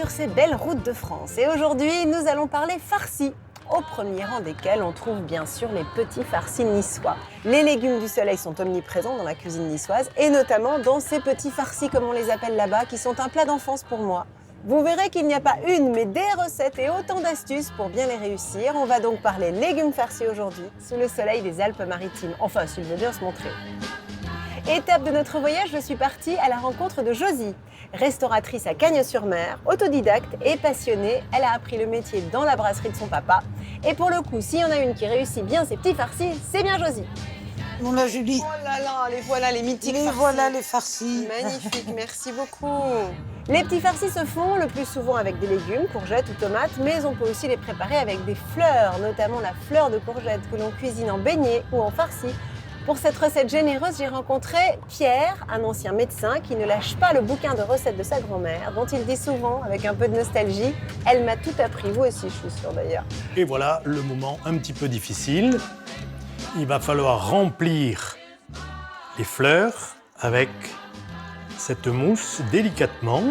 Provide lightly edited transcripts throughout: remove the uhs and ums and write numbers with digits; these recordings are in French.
sur ces belles routes de France. Et aujourd'hui, nous allons parler farcis, au premier rang desquels on trouve bien sûr les petits farcis niçois. Les légumes du soleil sont omniprésents dans la cuisine niçoise et notamment dans ces petits farcis comme on les appelle là-bas, qui sont un plat d'enfance pour moi. Vous verrez qu'il n'y a pas une, mais des recettes et autant d'astuces pour bien les réussir. On va donc parler légumes farcis aujourd'hui, sous le soleil des Alpes-Maritimes. Enfin, s'il veut bien se montrer. Étape de notre voyage, je suis partie à la rencontre de Josie. Restauratrice à Cagnes-sur-Mer, autodidacte et passionnée, elle a appris le métier dans la brasserie de son papa. Et pour le coup, s'il y en a une qui réussit bien ses petits farcis, c'est bien Josie. Mon la Julie. Oh là là, les voilà les mythiques Les farcis. voilà les farcis. Magnifique, merci beaucoup. Les petits farcis se font le plus souvent avec des légumes, courgettes ou tomates, mais on peut aussi les préparer avec des fleurs, notamment la fleur de courgette que l'on cuisine en beignet ou en farci. Pour cette recette généreuse, j'ai rencontré Pierre, un ancien médecin qui ne lâche pas le bouquin de recettes de sa grand-mère, dont il dit souvent, avec un peu de nostalgie, « Elle m'a tout appris », vous aussi, je suis sûre d'ailleurs. Et voilà le moment un petit peu difficile. Il va falloir remplir les fleurs avec cette mousse délicatement.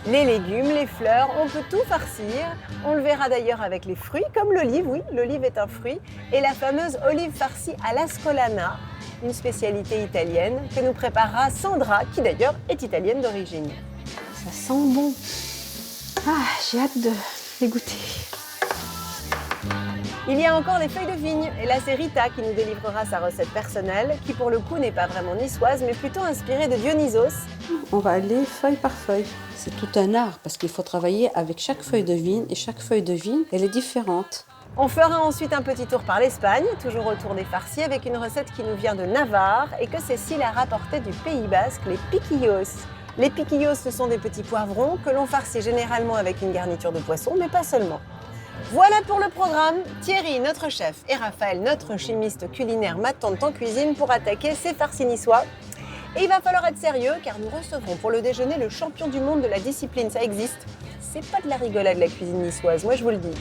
Les légumes, les fleurs, on peut tout farcir. On le verra d'ailleurs avec les fruits, comme l'olive, oui, l'olive est un fruit, et la fameuse olive farcie à l'ascolana, une spécialité italienne que nous préparera Sandra, qui d'ailleurs est italienne d'origine. Ça sent bon. Ah, j'ai hâte de les goûter. Il y a encore les feuilles de vigne, et là c'est Rita qui nous délivrera sa recette personnelle, qui pour le coup n'est pas vraiment niçoise, mais plutôt inspirée de Dionysos. On va aller feuille par feuille. C'est tout un art parce qu'il faut travailler avec chaque feuille de vigne et chaque feuille de vigne, elle est différente. On fera ensuite un petit tour par l'Espagne, toujours autour des farcis, avec une recette qui nous vient de Navarre et que Cécile a rapportée du Pays Basque, les piquillos. Les piquillos, ce sont des petits poivrons que l'on farcit généralement avec une garniture de poisson, mais pas seulement. Voilà pour le programme. Thierry, notre chef, et Raphaël, notre chimiste culinaire, m'attendent en cuisine pour attaquer ces farcis niçois. Et il va falloir être sérieux car nous recevrons pour le déjeuner le champion du monde de la discipline. Ça existe. C'est pas de la rigolade la cuisine niçoise, moi je vous le dis.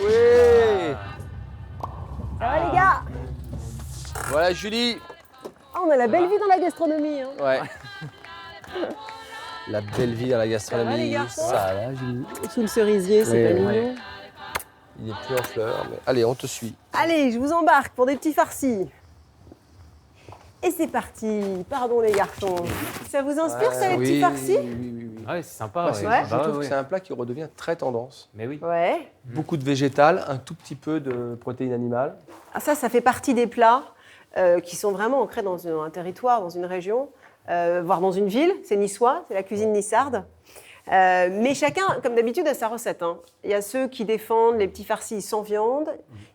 Oui. Ça va les gars? Voilà Julie. Ah, on a la belle vie dans la gastronomie. Hein. Ouais. La belle vie dans la Ça gastronomie. va, les garçons? Ça va Julie. Sous le cerisier, c'est Oui, pas oui. mignon. Il est plus en fleurs. Mais... Allez, on te suit. Allez, je vous embarque pour des petits farcis. Et c'est parti. Pardon les garçons. Ça vous inspire ça les petits farcis? Oui. Ouais, c'est sympa. Ouais, Ouais. c'est- Ouais. je trouve que c'est un plat qui redevient très tendance. Mais oui. Ouais. Beaucoup de végétal, un tout petit peu de protéines animales. Ah, ça fait partie des plats qui sont vraiment ancrés dans un territoire, dans une région, voire dans une ville. C'est niçois, c'est la cuisine nissarde. Mais chacun, comme d'habitude, a sa recette. Hein. Il y a ceux qui défendent les petits farcis sans viande.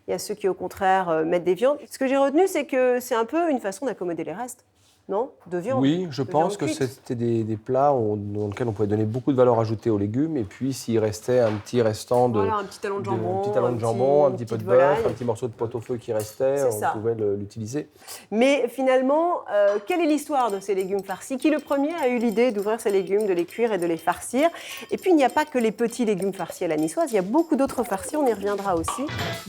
Il y a ceux qui, au contraire, mettent des viandes. Ce que j'ai retenu, c'est que c'est un peu une façon d'accommoder les restes. Non? De viande. Oui, je De pense viande que cuite. c'était des plats dans lesquels on pouvait donner beaucoup de valeur ajoutée aux légumes. Et puis, s'il restait un petit restant de, Voilà, un petit talon de jambon. un petit talon de jambon, un petit peu de bœuf, volaille. un petit morceau de pot-au-feu qui restait, C'est ça. on pouvait l'utiliser. Mais finalement, quelle est l'histoire de ces légumes farcis? Qui le premier a eu l'idée d'ouvrir ces légumes, de les cuire et de les farcir? Et puis, il n'y a pas que les petits légumes farcis à la niçoise, il y a beaucoup d'autres farcis, on y reviendra aussi.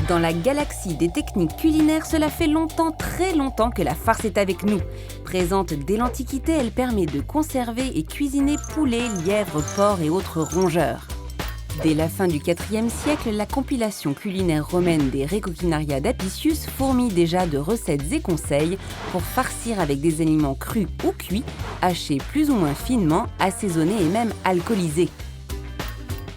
Dans la galaxie des techniques culinaires, cela fait longtemps, très longtemps que la farce est avec nous. Présente dès l'Antiquité, elle permet de conserver et cuisiner poulet, lièvres, porcs et autres rongeurs. Dès la fin du IVe siècle, la compilation culinaire romaine des Recoquinaria d'Apicius fourmille déjà de recettes et conseils pour farcir avec des aliments crus ou cuits, hachés plus ou moins finement, assaisonnés et même alcoolisés.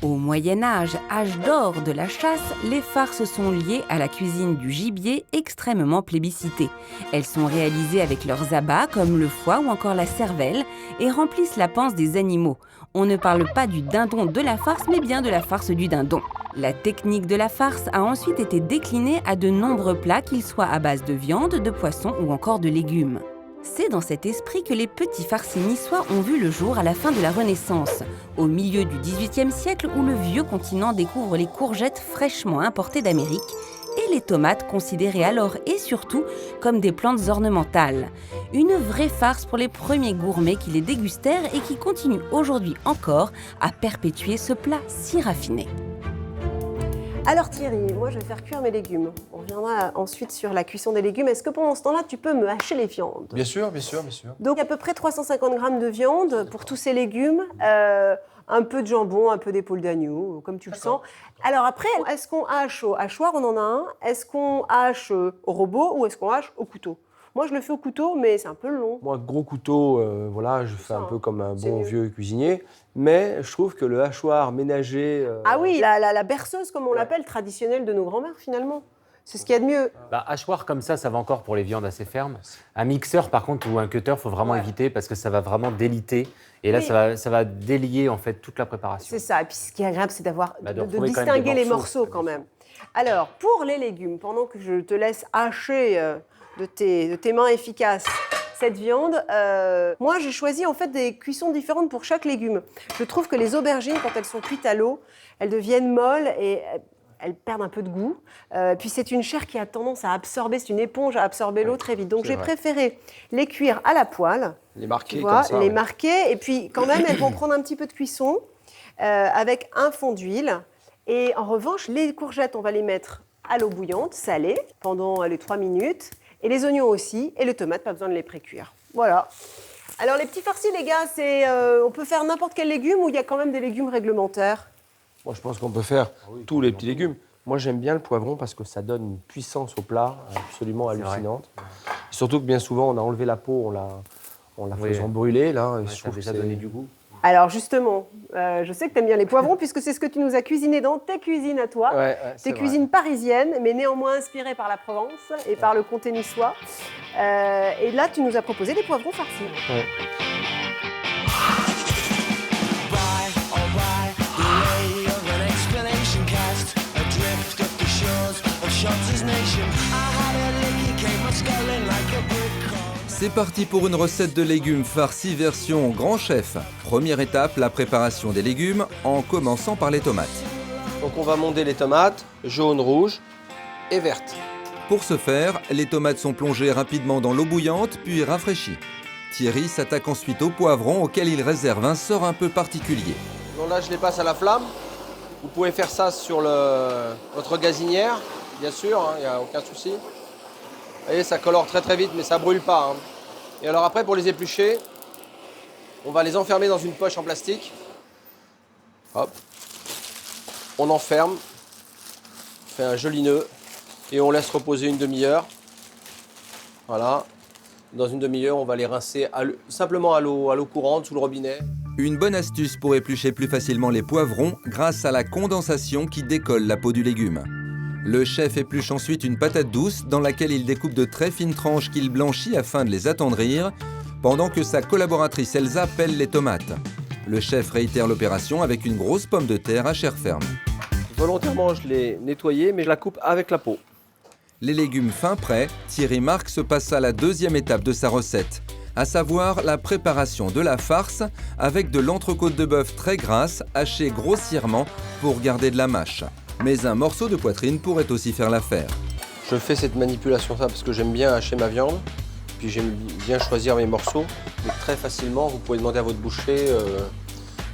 Au Moyen-Âge, âge d'or de la chasse, les farces sont liées à la cuisine du gibier extrêmement plébiscitée. Elles sont réalisées avec leurs abats comme le foie ou encore la cervelle et remplissent la panse des animaux. On ne parle pas du dindon de la farce mais bien de la farce du dindon. La technique de la farce a ensuite été déclinée à de nombreux plats qu'ils soient à base de viande, de poisson ou encore de légumes. C'est dans cet esprit que les petits farcis niçois ont vu le jour à la fin de la Renaissance, au milieu du XVIIIe siècle où le vieux continent découvre les courgettes fraîchement importées d'Amérique et les tomates considérées alors et surtout comme des plantes ornementales. Une vraie farce pour les premiers gourmets qui les dégustèrent et qui continuent aujourd'hui encore à perpétuer ce plat si raffiné. Alors Thierry, moi je vais faire cuire mes légumes. On reviendra ensuite sur la cuisson des légumes. Est-ce que pendant ce temps-là, tu peux me hacher les viandes? Bien sûr, bien sûr, bien sûr. Donc à peu près 350 grammes de viande pour tous ces légumes, un peu de jambon, un peu d'épaule d'agneau, comme tu le sens. Alors après, est-ce qu'on hache au hachoir? On en a un. Est-ce qu'on hache au robot ou est-ce qu'on hache au couteau? Moi je le fais au couteau, mais c'est un peu long. Moi, gros couteau, voilà, je fais un peu comme un bon vieux cuisinier. Mais je trouve que le hachoir ménager... Ah oui, la berceuse comme on l'appelle, traditionnelle de nos grands-mères finalement. C'est ce qu'il y a de mieux. Hachoir comme ça va encore pour les viandes assez fermes. Un mixeur, par contre, ou un cutter, il faut vraiment éviter parce que ça va vraiment déliter. Et là, ça va délier en fait toute la préparation. C'est ça. Et puis ce qui est agréable, c'est de retrouver distinguer les morceaux, morceaux quand même. Alors, pour les légumes, pendant que je te laisse hacher de tes mains efficaces cette viande, moi j'ai choisi en fait des cuissons différentes pour chaque légume. Je trouve que les aubergines, quand elles sont cuites à l'eau, elles deviennent molles et elles perdent un peu de goût. Puis c'est une chair qui a tendance à absorber, c'est une éponge à absorber l'eau très vite. Donc j'ai préféré les cuire à la poêle. Les marquer tu vois, comme ça. Les marquer. Et puis quand même, elles vont prendre un petit peu de cuisson avec un fond d'huile. Et en revanche, les courgettes, on va les mettre à l'eau bouillante, salée, pendant les 3 minutes. Et les oignons aussi. Et les tomates, pas besoin de les pré-cuire. Voilà. Alors les petits farcis, les gars, on peut faire n'importe quel légume ou il y a quand même des légumes réglementaires? Moi, je pense qu'on peut faire tous les petits légumes. Moi, j'aime bien le poivron parce que ça donne une puissance au plat absolument hallucinante. Surtout que bien souvent, on a enlevé la peau en la faisant brûler. Là, et je trouve que ça a donné du goût. Alors justement, je sais que tu aimes bien les poivrons puisque c'est ce que tu nous as cuisiné dans tes cuisines à toi. Tes cuisines parisiennes, mais néanmoins inspirées par la Provence et par le comté niçois. Et là, tu nous as proposé des poivrons farcis. Ouais. C'est parti pour une recette de légumes farcis version grand chef. Première étape, la préparation des légumes en commençant par les tomates. Donc on va monder les tomates, jaunes, rouges et vertes. Pour ce faire, les tomates sont plongées rapidement dans l'eau bouillante puis rafraîchies. Thierry s'attaque ensuite aux poivrons auxquels il réserve un sort un peu particulier. Donc là je les passe à la flamme. Vous pouvez faire ça sur votre gazinière, bien sûr, il n'y a aucun souci. Vous voyez, ça colore très très vite, mais ça ne brûle pas. Et alors après, pour les éplucher, on va les enfermer dans une poche en plastique. Hop. On enferme, on fait un joli nœud et on laisse reposer une demi-heure. Voilà. Dans une demi-heure, on va les rincer simplement à l'eau courante, sous le robinet. Une bonne astuce pour éplucher plus facilement les poivrons grâce à la condensation qui décolle la peau du légume. Le chef épluche ensuite une patate douce dans laquelle il découpe de très fines tranches qu'il blanchit afin de les attendrir, pendant que sa collaboratrice Elsa pèle les tomates. Le chef réitère l'opération avec une grosse pomme de terre à chair ferme. Volontairement, je l'ai nettoyée, mais je la coupe avec la peau. Les légumes fin prêts, Thierry Marx passe à la deuxième étape de sa recette, à savoir la préparation de la farce avec de l'entrecôte de bœuf très grasse hachée grossièrement pour garder de la mâche. Mais un morceau de poitrine pourrait aussi faire l'affaire. Je fais cette manipulation-là parce que j'aime bien hacher ma viande, puis j'aime bien choisir mes morceaux. Mais très facilement, vous pouvez demander à votre boucher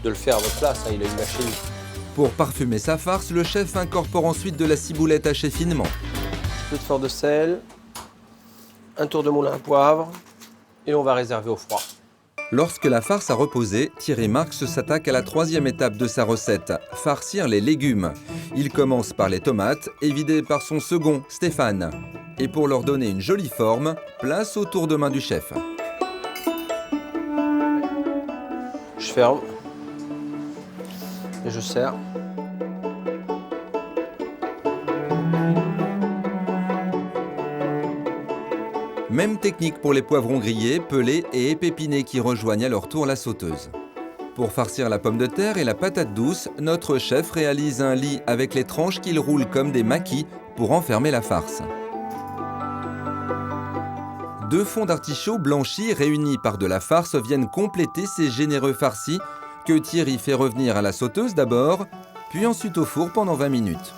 de le faire à votre place, il a une machine. Pour parfumer sa farce, le chef incorpore ensuite de la ciboulette hachée finement. Un peu de fort de sel, un tour de moulin à poivre, et on va réserver au froid. Lorsque la farce a reposé, Thierry Marx s'attaque à la troisième étape de sa recette, farcir les légumes. Il commence par les tomates, évidées par son second, Stéphane. Et pour leur donner une jolie forme, place au tour de main du chef. Je ferme et je serre. Même technique pour les poivrons grillés, pelés et épépinés qui rejoignent à leur tour la sauteuse. Pour farcir la pomme de terre et la patate douce, notre chef réalise un lit avec les tranches qu'il roule comme des maquis pour enfermer la farce. 2 fonds d'artichaut blanchis réunis par de la farce viennent compléter ces généreux farcis que Thierry fait revenir à la sauteuse d'abord, puis ensuite au four pendant 20 minutes.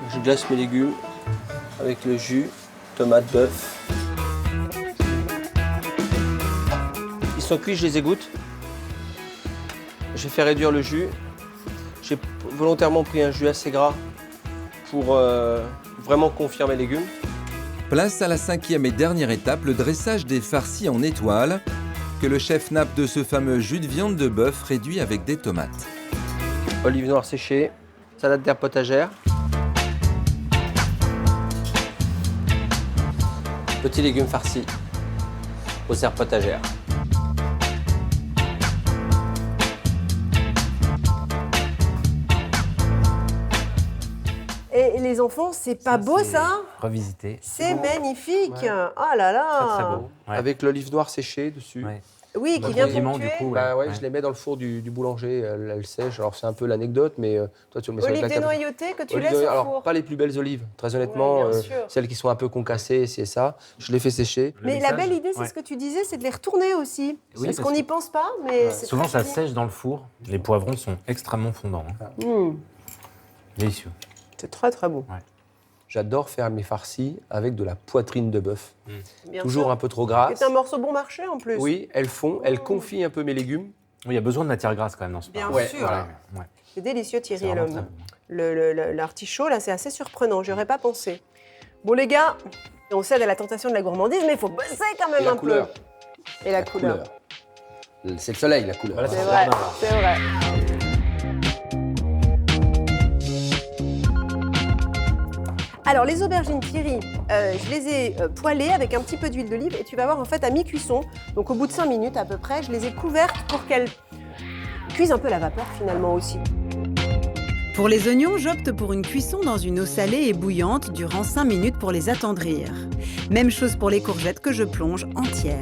Je glace mes légumes avec le jus, tomate, bœuf. sont cuits, je les égoutte. J'ai fait réduire le jus. J'ai volontairement pris un jus assez gras pour vraiment confire mes légumes. Place à la 5e et dernière étape, le dressage des farcis en étoiles, que le chef nappe de ce fameux jus de viande de bœuf réduit avec des tomates. Olive noire séchée, salade d'herbes potagères. Petits légumes farcis aux herbes potagères. Et les enfants, c'est pas beau ça? Revisité. C'est magnifique. Ouais. Oh là là. Très très beau. Ouais. Avec l'olive noire séchée dessus. Ouais. Oui, Bah, qui vient condiment, ponctuer. du coup. Bah ouais, Ouais. je les mets dans le four du boulanger, elle sèche. Alors c'est un peu l'anecdote, mais toi tu le mets sur Olives la table. dénoyautées que tu Olives laisses au alors, four. pas les plus belles olives, très honnêtement. Ouais, bien sûr. Celles qui sont un peu concassées, c'est ça. Je les fais sécher. Mais la mixage, belle idée, c'est ouais. ce que tu disais, c'est de les retourner aussi. Oui, parce parce qu'on que- n'y pense pas, mais c'est Souvent, très ça joli. sèche dans le four. Les poivrons sont extrêmement fondants. Hein. Mmh. Délicieux. C'est très très beau. J'adore faire mes farcis avec de la poitrine de bœuf. Bien Toujours sûr. un peu trop grasse. C'est un morceau bon marché en plus. Oui, elles font, elles confient un peu mes légumes. Oui, il y a besoin de matière grasse quand même dans ce Bien plat. Ouais, sûr. voilà. Ouais. C'est délicieux, C'est Thierry et vraiment l'homme. très bon. L'artichaut, là, c'est assez surprenant. J'y aurais pas pensé. Bon, les gars, on cède à la tentation de la gourmandise, mais il faut bosser quand même Et la un couleur. peu. Et la couleur. C'est le soleil, la couleur. Voilà, C'est c'est vrai, jardin, là. c'est vrai. Alors, les aubergines Thierry, je les ai poêlées avec un petit peu d'huile d'olive et tu vas voir en fait à mi-cuisson, donc au bout de 5 minutes à peu près, je les ai couvertes pour qu'elles cuisent un peu la vapeur finalement aussi. Pour les oignons, j'opte pour une cuisson dans une eau salée et bouillante durant 5 minutes pour les attendrir. Même chose pour les courgettes que je plonge entières.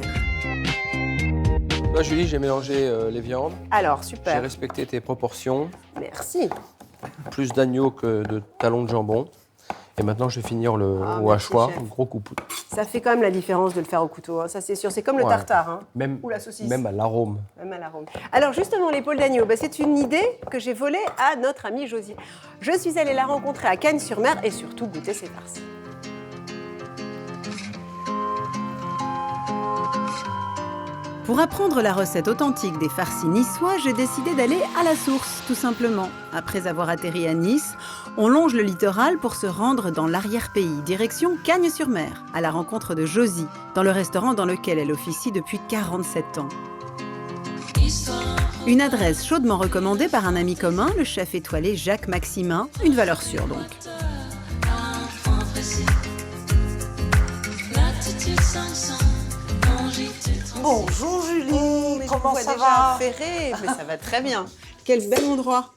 Toi, Julie, j'ai mélangé les viandes. Alors, J'ai super, respecté tes proportions. merci. Plus d'agneau que de talons de jambon. Et maintenant, je vais finir Ah, au merci, hachoir, chef. un gros coup. Ça fait quand même la différence de le faire au couteau, hein, ça c'est sûr. C'est comme le Ouais. tartare, hein, Même, ou la saucisse. même à l'arôme. Même à l'arôme. Alors justement, l'épaule d'agneau, c'est une idée que j'ai volée à notre amie Josie. Je suis allée la rencontrer à Cagnes-sur-Mer et surtout goûter ses farcis. Pour apprendre la recette authentique des farcis niçois, j'ai décidé d'aller à la source, tout simplement. Après avoir atterri à Nice, on longe le littoral pour se rendre dans l'arrière-pays, direction Cagnes-sur-Mer, à la rencontre de Josie, dans le restaurant dans lequel elle officie depuis 47 ans. Une adresse chaudement recommandée par un ami commun, le chef étoilé Jacques Maximin, une valeur sûre donc. Bonjour Julie, Mais je comment vous vois ça déjà va? affairée, mais ça va très bien. Quel bel endroit.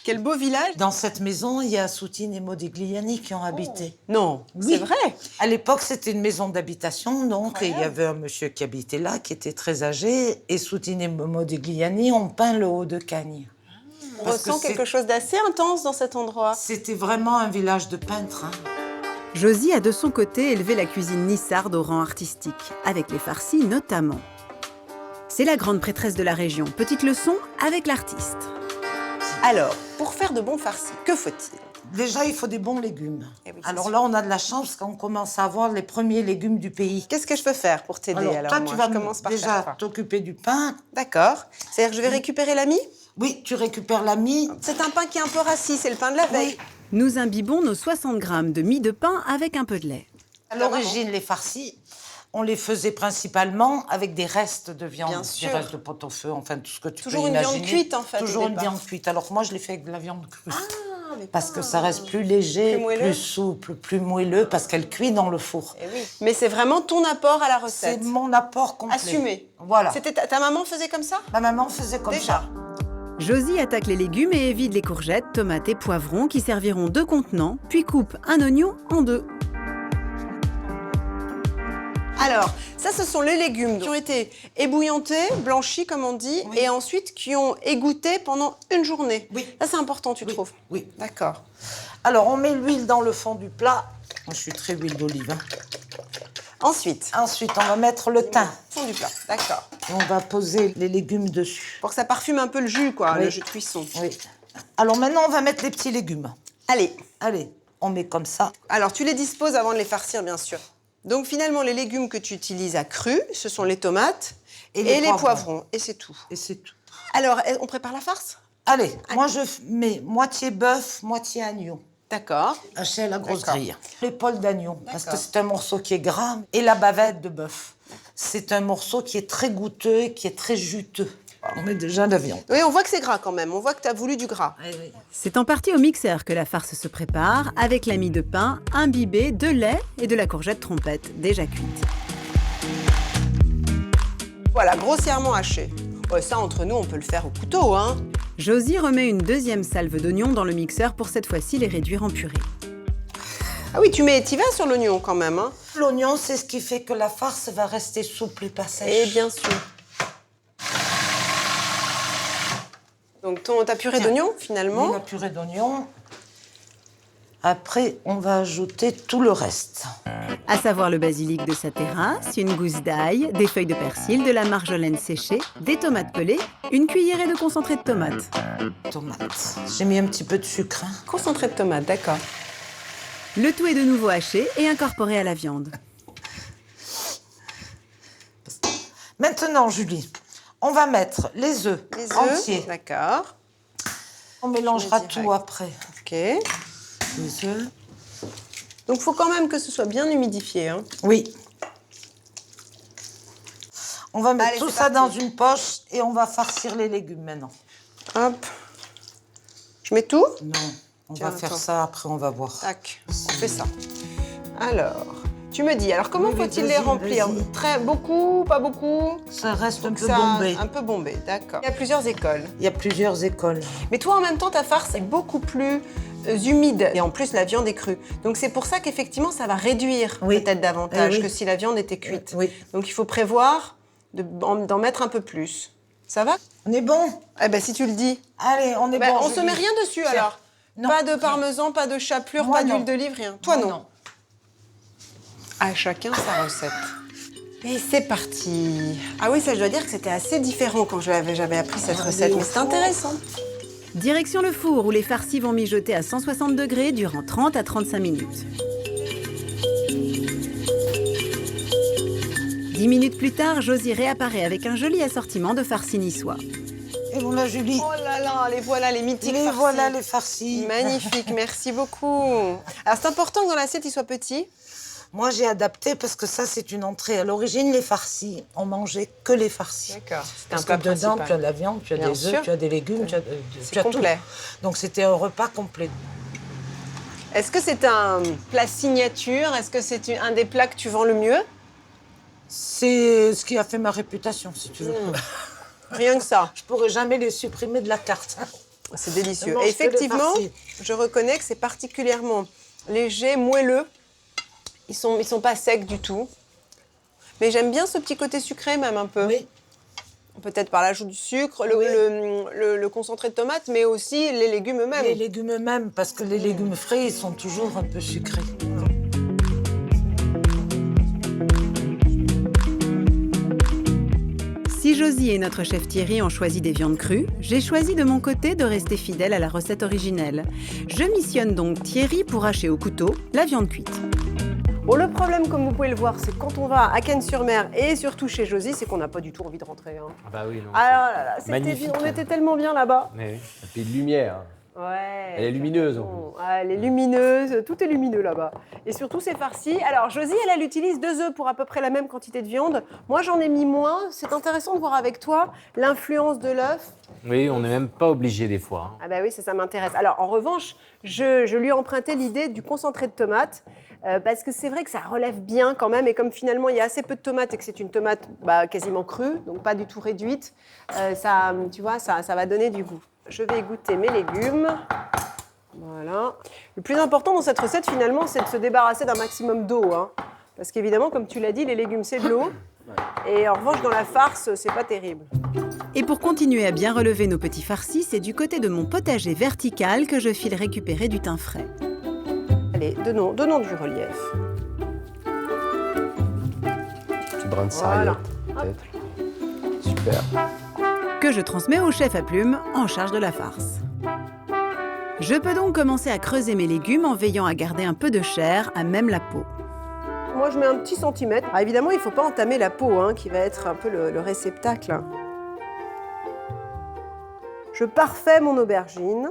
Quel beau village. Dans cette maison, il y a Soutine et Modigliani qui ont habité. Non, Oui. c'est vrai. À l'époque, c'était une maison d'habitation, donc, et il y avait un monsieur qui habitait là, qui était très âgé, et Soutine et Modigliani ont peint le haut de Cagnes. On Parce que ressent quelque chose d'assez intense dans cet endroit. C'était vraiment un village de peintres. Hein. Josie a de son côté élevé la cuisine nissarde au rang artistique, avec les farcis notamment. C'est la grande prêtresse de la région. Petite leçon avec l'artiste. Alors, pour faire de bons farcis, que faut-il? Déjà, il faut des bons légumes. Eh oui, c'est Alors sûr. là, on a de la chance parce qu'on commence à avoir les premiers légumes du pays. Qu'est-ce que je peux faire pour t'aider alors, toi, moi tu vas je commence par faire déjà quoi? t'occuper du pain. D'accord. C'est-à-dire que je vais récupérer la mie? Oui, tu récupères la mie. C'est un pain qui est un peu rassis, c'est le pain de la veille. Oui. Nous imbibons nos 60 grammes de mie de pain avec un peu de lait. À l'origine, les farcis, on les faisait principalement avec des restes de viande, Bien des sûr. restes de pot-au-feu, enfin tout ce que tu Toujours peux une imaginer. viande cuite, en fait, au Toujours une départ. viande cuite. Alors moi, je l'ai fait avec de la viande crue. Mais Parce que ça reste plus léger, Plus moelleux. plus souple, plus moelleux, parce qu'elle cuit dans le four. Eh oui. Mais c'est vraiment ton apport à la C'est recette. mon apport complet. Assumé. Voilà. C'était ta maman faisait comme ça? Ma maman faisait comme Déjà. ça. Josie attaque les légumes et évite les courgettes, tomates et poivrons qui serviront 2 contenants, puis coupe un oignon en 2. Alors, ça, ce sont les légumes qui ont été ébouillantés, blanchis, comme on dit, Oui. et ensuite qui ont égoutté pendant une journée. Oui. Ça, c'est important, tu Oui, trouves? oui. D'accord. Alors, on met l'huile dans le fond du plat. Moi, je suis très huile d'olive. Hein. Ensuite, Ensuite, on va mettre le thym. fond du plat. D'accord. Et on va poser les légumes dessus. Pour que ça parfume un peu le jus, quoi, Oui. le jus de cuisson. Oui. Alors maintenant, on va mettre les petits légumes. Allez. Allez, on met comme ça. Alors, tu les disposes avant de les farcir, bien sûr. Donc, finalement, les légumes que tu utilises à cru, ce sont les tomates Et les poivrons. Et c'est tout. Et c'est tout. Alors, on prépare la farce? Allez, moi je mets moitié bœuf, moitié agneau. D'accord. Haché à la grosse D'accord. grille. L'épaule d'agneau, parce que c'est un morceau qui est gras. Et la bavette de bœuf. C'est un morceau qui est très goûteux et qui est très juteux. On met déjà la viande. Oui, on voit que c'est gras quand même. On voit que tu as voulu du gras. Oui. C'est en partie au mixeur que la farce se prépare, avec la mie de pain, imbibée, de lait et de la courgette trompette, déjà cuite. Voilà, grossièrement haché. Ouais, ça, entre nous, on peut le faire au couteau, hein. Josie remet une deuxième salve d'oignons dans le mixeur pour cette fois-ci les réduire en purée. Ah oui, t'y vas sur l'oignon quand même, hein. L'oignon, c'est ce qui fait que la farce va rester souple et pas sèche. Et bien sûr. Donc ta purée d'oignon, finalement. Oui, la purée d'oignon. Après, on va ajouter tout le reste. À savoir le basilic de sa terrasse, une gousse d'ail, des feuilles de persil, de la marjolaine séchée, des tomates pelées, une cuillerée de concentré de tomate. Tomates. J'ai mis un petit peu de sucre. Hein. Concentré de tomate, d'accord. Le tout est de nouveau haché et incorporé à la viande. Maintenant, Julie, on va mettre les œufs Les œufs, entiers. d'accord. On mélangera direct. tout après. Ok. Les œufs. Donc, il faut quand même que ce soit bien humidifié, hein. Oui. On va mettre Allez, tout c'est ça parti. dans une poche et on va farcir les légumes maintenant. Hop. Je mets tout? Non, on Tiens, va faire attends. ça après, on va voir. Tac, on fait ça. Alors, tu me dis, alors comment Oui, faut-il vas-y, les remplir? vas-y. Très beaucoup, pas beaucoup? Ça reste un peu Ça, bombé. un peu bombé, d'accord. Il y a plusieurs écoles. Il y a plusieurs écoles. Mais toi, en même temps, ta farce est beaucoup plus humide. Et en plus, la viande est crue. Donc, c'est pour ça qu'effectivement, ça va réduire Oui. peut-être davantage Eh oui. que si la viande était cuite. Oui. Donc, il faut prévoir d'en mettre un peu plus. Ça va? On est bon? Eh ben, si tu le dis. Allez, on est Ben, bon. on se Julie. met rien dessus, Tiens. alors? Non. Pas de parmesan, pas de chapelure, Moi, pas non. d'huile d'olive, rien. Toi, Moi, non. À chacun sa recette. Et c'est parti. Ah oui, ça, je dois dire que c'était assez différent quand j'avais appris cette recette, mais c'est intéressant. Direction le four où les farcis vont mijoter à 160 degrés durant 30 à 35 minutes. 10 minutes plus tard, Josie réapparaît avec un joli assortiment de farcis niçois. Et voilà, Julie. Oh là là, les voilà, les mythiques Les farcis. voilà les farcis. Magnifique, merci beaucoup. Alors, c'est important que dans l'assiette, il soit petit. Moi, j'ai adapté parce que ça, c'est une entrée. À l'origine, les farcis, on mangeait que les farcis. D'accord. Parce que dedans, tu as de la viande, tu as Bien des sûr. œufs, tu as des légumes, tu as C'est complet. tout. Donc, c'était un repas complet. Est-ce que c'est un plat signature? Est-ce que c'est un des plats que tu vends le mieux? C'est ce qui a fait ma réputation, si tu veux. Rien que ça. Je pourrais jamais les supprimer de la carte. C'est délicieux. Je mange Et que les effectivement, farcis. je reconnais que c'est particulièrement léger, moelleux. Ils sont pas secs du tout. Mais j'aime bien ce petit côté sucré même un peu. Oui. Peut-être par l'ajout du sucre, Oui. le concentré de tomate, mais aussi les légumes eux-mêmes. Les légumes eux-mêmes, parce que les légumes frais, ils sont toujours un peu sucrés. Si Josie et notre chef Thierry ont choisi des viandes crues, j'ai choisi de mon côté de rester fidèle à la recette originelle. Je missionne donc Thierry pour hacher au couteau la viande cuite. Bon, le problème, comme vous pouvez le voir, c'est que quand on va à Cannes-sur-Mer et surtout chez Josie, c'est qu'on n'a pas du tout envie de rentrer. Hein. Ah bah oui, non. Ah là là, Magnifique. on était tellement bien là-bas. Mais oui. Et puis lumière. Ouais. Elle est lumineuse, en Bon, elle est lumineuse, tout est lumineux là-bas. Et surtout, c'est farci. Alors, Josie, elle utilise 2 œufs pour à peu près la même quantité de viande. Moi, j'en ai mis moins. C'est intéressant de voir avec toi l'influence de l'œuf. Oui, on n'est même pas obligé des fois. hein. Ah bah oui, ça m'intéresse. Alors, en revanche, je lui ai emprunté l'idée du concentré de tomate. Parce que c'est vrai que ça relève bien quand même. Et comme finalement, il y a assez peu de tomates et que c'est une tomate quasiment crue, donc pas du tout réduite, tu vois, ça va donner du goût. Je vais égoutter mes légumes. Voilà. Le plus important dans cette recette, finalement, c'est de se débarrasser d'un maximum d'eau. Hein. Parce qu'évidemment, comme tu l'as dit, les légumes, c'est de l'eau. Et en revanche, dans la farce, c'est pas terrible. Et pour continuer à bien relever nos petits farcis, c'est du côté de mon potager vertical que je file récupérer du thym frais. Allez, donnons du relief. Petit brin de Voilà. sarriette, peut-être. Super. Que je transmets au chef à plume en charge de la farce. Je peux donc commencer à creuser mes légumes en veillant à garder un peu de chair à même la peau. Moi, je mets un petit centimètre. Ah, évidemment, il ne faut pas entamer la peau, hein, qui va être un peu le réceptacle. Je parfais mon aubergine.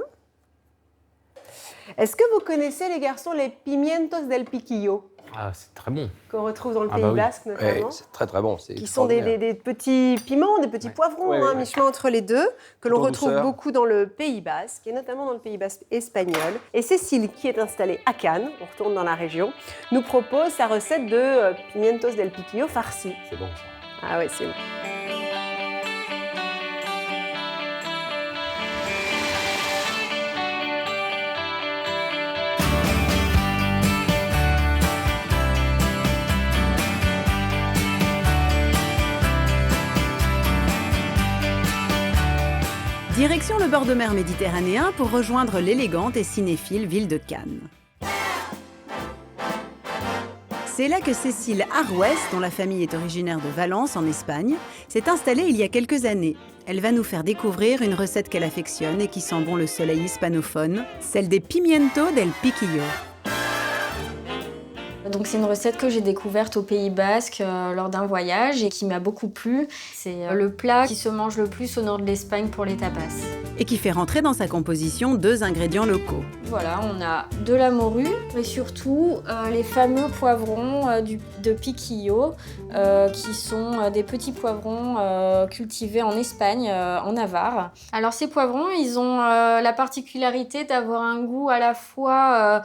Est-ce que vous connaissez, les garçons, les pimientos del piquillo? Ah, c'est très bon. Qu'on retrouve dans le Ah Pays bah oui. Basque, notamment. C'est très très bon. Qui sont des petits piments, des petits poivrons, Ouais, ouais. mi-chemin entre les deux, que l'on Tout en retrouve douceur. beaucoup dans le Pays Basque, et notamment dans le Pays Basque espagnol. Et Cécile, qui est installée à Cannes, on retourne dans la région, nous propose sa recette de pimientos del piquillo farci. C'est bon, ça. Ah ouais, c'est bon. Direction le bord de mer méditerranéen pour rejoindre l'élégante et cinéphile ville de Cannes. C'est là que Cécile Arrouès, dont la famille est originaire de Valence, en Espagne, s'est installée il y a quelques années. Elle va nous faire découvrir une recette qu'elle affectionne et qui sent bon le soleil hispanophone, celle des pimientos del piquillo. Donc c'est une recette que j'ai découverte au Pays Basque lors d'un voyage et qui m'a beaucoup plu. C'est le plat qui se mange le plus au nord de l'Espagne pour les tapas. Et qui fait rentrer dans sa composition 2 ingrédients locaux. Voilà, on a de la morue, mais surtout les fameux poivrons de piquillo, qui sont des petits poivrons cultivés en Espagne, en Navarre. Alors ces poivrons, ils ont la particularité d'avoir un goût à la fois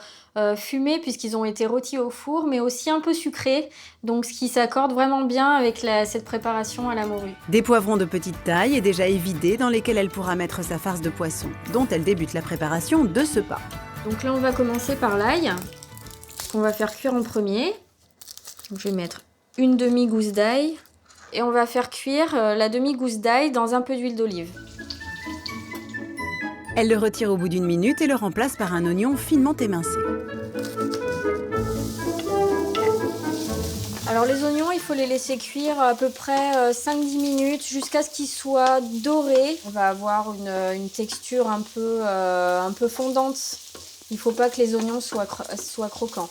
fumé, puisqu'ils ont été rôtis au four, mais aussi un peu sucré, donc ce qui s'accorde vraiment bien avec cette préparation à la morue. Des poivrons de petite taille et déjà évidés dans lesquels elle pourra mettre sa farce de poisson, dont elle débute la préparation de ce pas. Donc là, on va commencer par l'ail, qu'on va faire cuire en premier. Donc, je vais mettre une demi-gousse d'ail et on va faire cuire la demi-gousse d'ail dans un peu d'huile d'olive. Elle le retire au bout d'1 minute et le remplace par un oignon finement émincé. Alors les oignons, il faut les laisser cuire à peu près 5-10 minutes jusqu'à ce qu'ils soient dorés. On va avoir une texture un peu fondante. Il ne faut pas que les oignons soient croquants.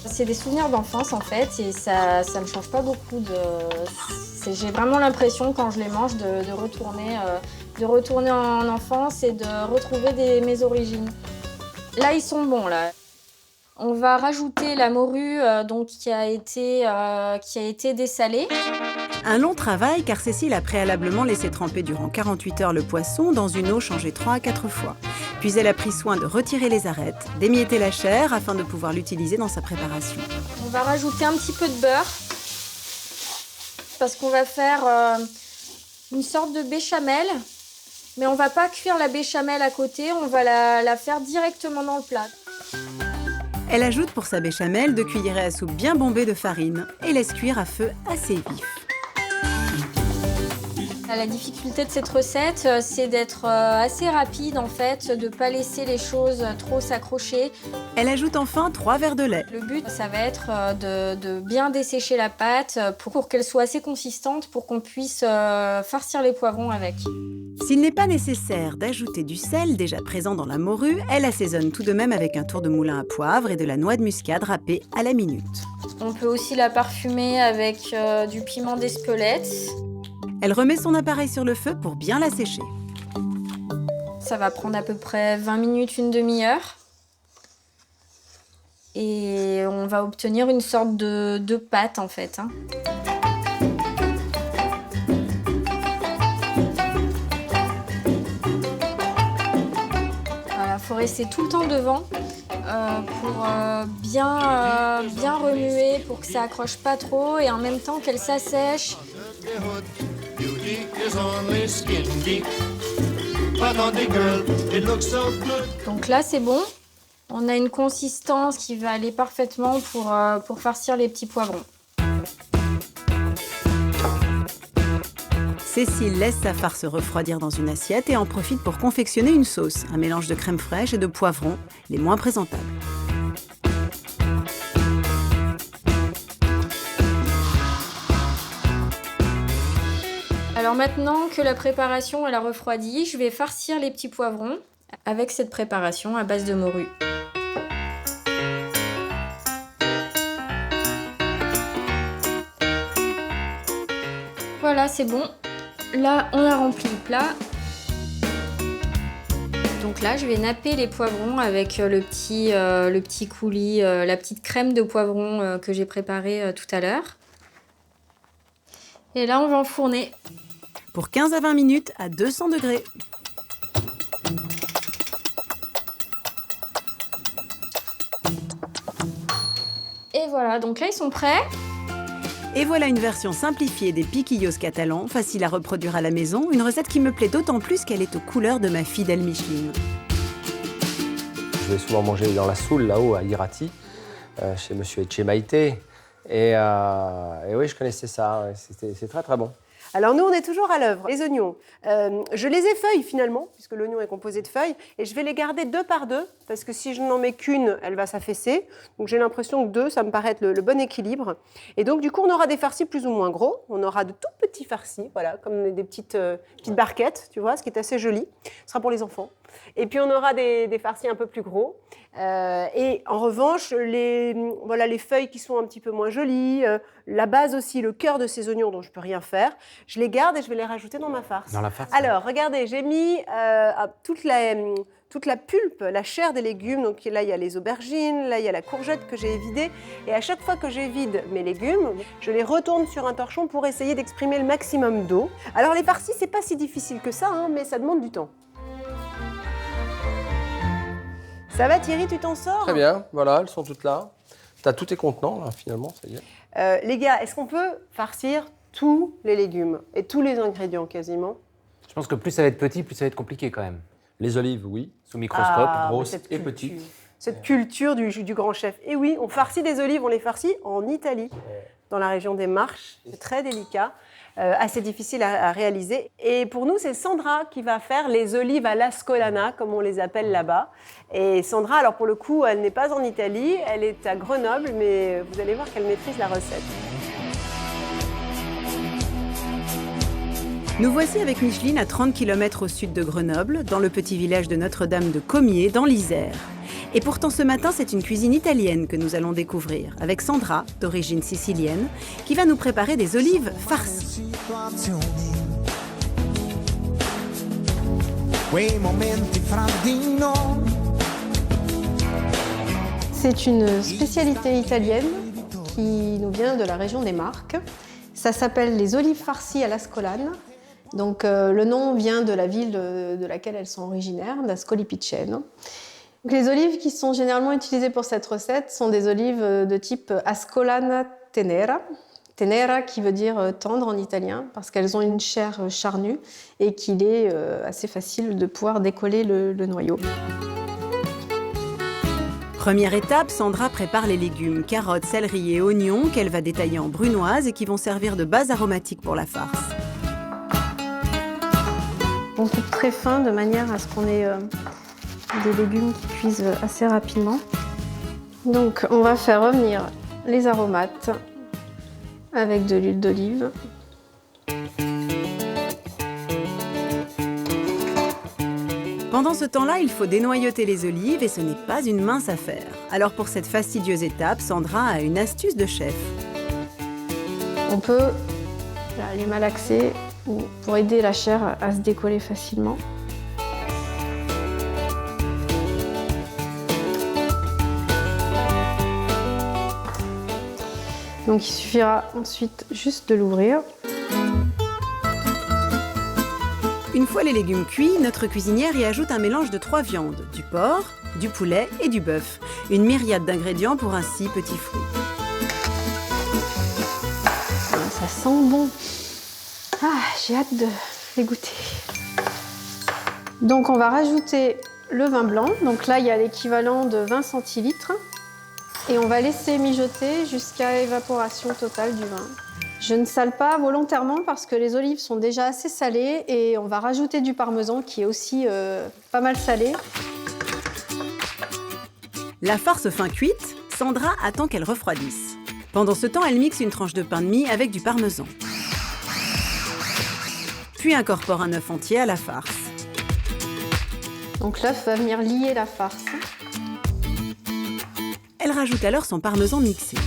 C'est des souvenirs d'enfance en fait et ça ne change pas beaucoup. J'ai vraiment l'impression quand je les mange de retourner en enfance et de retrouver mes origines. Là, ils sont bons là. On va rajouter la morue qui a été dessalée. Un long travail car Cécile a préalablement laissé tremper durant 48 heures le poisson dans une eau changée 3 à 4 fois. Puis elle a pris soin de retirer les arêtes, d'émietter la chair afin de pouvoir l'utiliser dans sa préparation. On va rajouter un petit peu de beurre parce qu'on va faire une sorte de béchamel. Mais on ne va pas cuire la béchamel à côté, on va la faire directement dans le plat. Elle ajoute pour sa béchamel 2 cuillerées à soupe bien bombées de farine et laisse cuire à feu assez vif. La difficulté de cette recette, c'est d'être assez rapide en fait, de ne pas laisser les choses trop s'accrocher. Elle ajoute enfin 3 verres de lait. Le but, ça va être de bien dessécher la pâte pour qu'elle soit assez consistante pour qu'on puisse farcir les poivrons avec. S'il n'est pas nécessaire d'ajouter du sel déjà présent dans la morue, elle assaisonne tout de même avec un tour de moulin à poivre et de la noix de muscade râpée à la minute. On peut aussi la parfumer avec du piment d'Espelette. Elle remet son appareil sur le feu pour bien la sécher. Ça va prendre à peu près 20 minutes, une demi-heure. Et on va obtenir une sorte de pâte en fait. Voilà, faut rester tout le temps devant pour bien remuer pour que ça accroche pas trop et en même temps qu'elle s'assèche. Donc là c'est bon, on a une consistance qui va aller parfaitement pour farcir les petits poivrons. Cécile laisse sa farce refroidir dans une assiette et en profite pour confectionner une sauce, un mélange de crème fraîche et de poivrons, les moins présentables. Alors maintenant que la préparation elle a refroidi, je vais farcir les petits poivrons avec cette préparation à base de morue. voilà, c'est bon. Là, on a rempli le plat. Donc là, je vais napper les poivrons avec le petit coulis, la petite crème de poivron que j'ai préparée tout à l'heure. Et là, on va enfourner. Pour 15 à 20 minutes à 200 degrés. Et voilà, donc là, ils sont prêts. Et voilà une version simplifiée des piquillos catalans, facile à reproduire à la maison, une recette qui me plaît d'autant plus qu'elle est aux couleurs de ma fidèle Micheline. Je vais souvent manger dans la Soule, là-haut, à Irati, chez monsieur Echemaite. Et oui, je connaissais ça, ouais, c'est très très bon. Alors nous, on est toujours à l'œuvre. Les oignons, je les effeuille finalement, puisque l'oignon est composé de feuilles, et je vais les garder 2 par 2, parce que si je n'en mets qu'une, elle va s'affaisser. Donc j'ai l'impression que 2, ça me paraît être le bon équilibre. Et donc du coup, on aura des farcis plus ou moins gros. On aura de tout petits farcis, voilà, comme des petites barquettes, tu vois, ce qui est assez joli. Ce sera pour les enfants. Et puis on aura des farcis un peu plus gros. Et en revanche, les feuilles qui sont un petit peu moins jolies, la base aussi, le cœur de ces oignons dont je ne peux rien faire, je les garde et je vais les rajouter dans ma farce. Dans la farce. Alors, regardez, j'ai mis toute la pulpe, la chair des légumes. Donc là, il y a les aubergines, là, il y a la courgette que j'ai vidée. Et à chaque fois que je vide mes légumes, je les retourne sur un torchon pour essayer d'exprimer le maximum d'eau. Alors, les farcis, c'est pas si difficile que ça, hein, mais ça demande du temps. Ça va Thierry, tu t'en sors? Très bien, voilà, elles sont toutes là. Tu as tous tes contenants, là, finalement, ça y est. Les gars, est-ce qu'on peut farcir tous les légumes et tous les ingrédients quasiment? Je pense que plus ça va être petit, plus ça va être compliqué quand même. Les olives, oui. Sous microscope, grosses cette et culture. petites. Cette culture du grand chef. Et oui, on farcit des olives, on les farcit en Italie, dans la région des Marches. C'est très délicat, assez difficile à réaliser. Et pour nous, c'est Sandra qui va faire les olives à l'ascolana, comme on les appelle là-bas. Et Sandra, alors pour le coup, elle n'est pas en Italie, elle est à Grenoble, mais vous allez voir qu'elle maîtrise la recette. Nous voici avec Micheline à 30 km au sud de Grenoble, dans le petit village de Notre-Dame de Comiers, dans l'Isère. Et pourtant ce matin, c'est une cuisine italienne que nous allons découvrir, avec Sandra, d'origine sicilienne, qui va nous préparer des olives farcies. C'est une spécialité italienne qui nous vient de la région des Marques. Ça s'appelle les olives farcies à l'ascolane. Donc le nom vient de la ville de laquelle elles sont originaires, d'Ascoli Piceno. Donc, les olives qui sont généralement utilisées pour cette recette sont des olives de type Ascolana tenera. Tenera qui veut dire tendre en italien, parce qu'elles ont une chair charnue et qu'il est assez facile de pouvoir décoller le noyau. Première étape, Sandra prépare les légumes, carottes, céleri et oignons qu'elle va détailler en brunoise et qui vont servir de base aromatique pour la farce. On coupe très fin de manière à ce qu'on ait des légumes qui cuisent assez rapidement. Donc on va faire revenir les aromates avec de l'huile d'olive. Pendant ce temps-là, il faut dénoyauter les olives et ce n'est pas une mince affaire. Alors pour cette fastidieuse étape, Sandra a une astuce de chef. On peut les malaxer pour aider la chair à se décoller facilement. Donc il suffira ensuite juste de l'ouvrir. Une fois les légumes cuits, notre cuisinière y ajoute un mélange de 3 viandes, du porc, du poulet et du bœuf. Une myriade d'ingrédients pour un si petit fruit. Ça sent bon. Ah, j'ai hâte de les goûter. Donc on va rajouter le vin blanc. Donc là, il y a l'équivalent de 20 centilitres. Et on va laisser mijoter jusqu'à évaporation totale du vin. Je ne sale pas volontairement parce que les olives sont déjà assez salées et on va rajouter du parmesan qui est aussi pas mal salé. La farce fin cuite, Sandra attend qu'elle refroidisse. Pendant ce temps, elle mixe une tranche de pain de mie avec du parmesan. Puis incorpore un œuf entier à la farce. Donc l'œuf va venir lier la farce. Elle rajoute alors son parmesan mixé.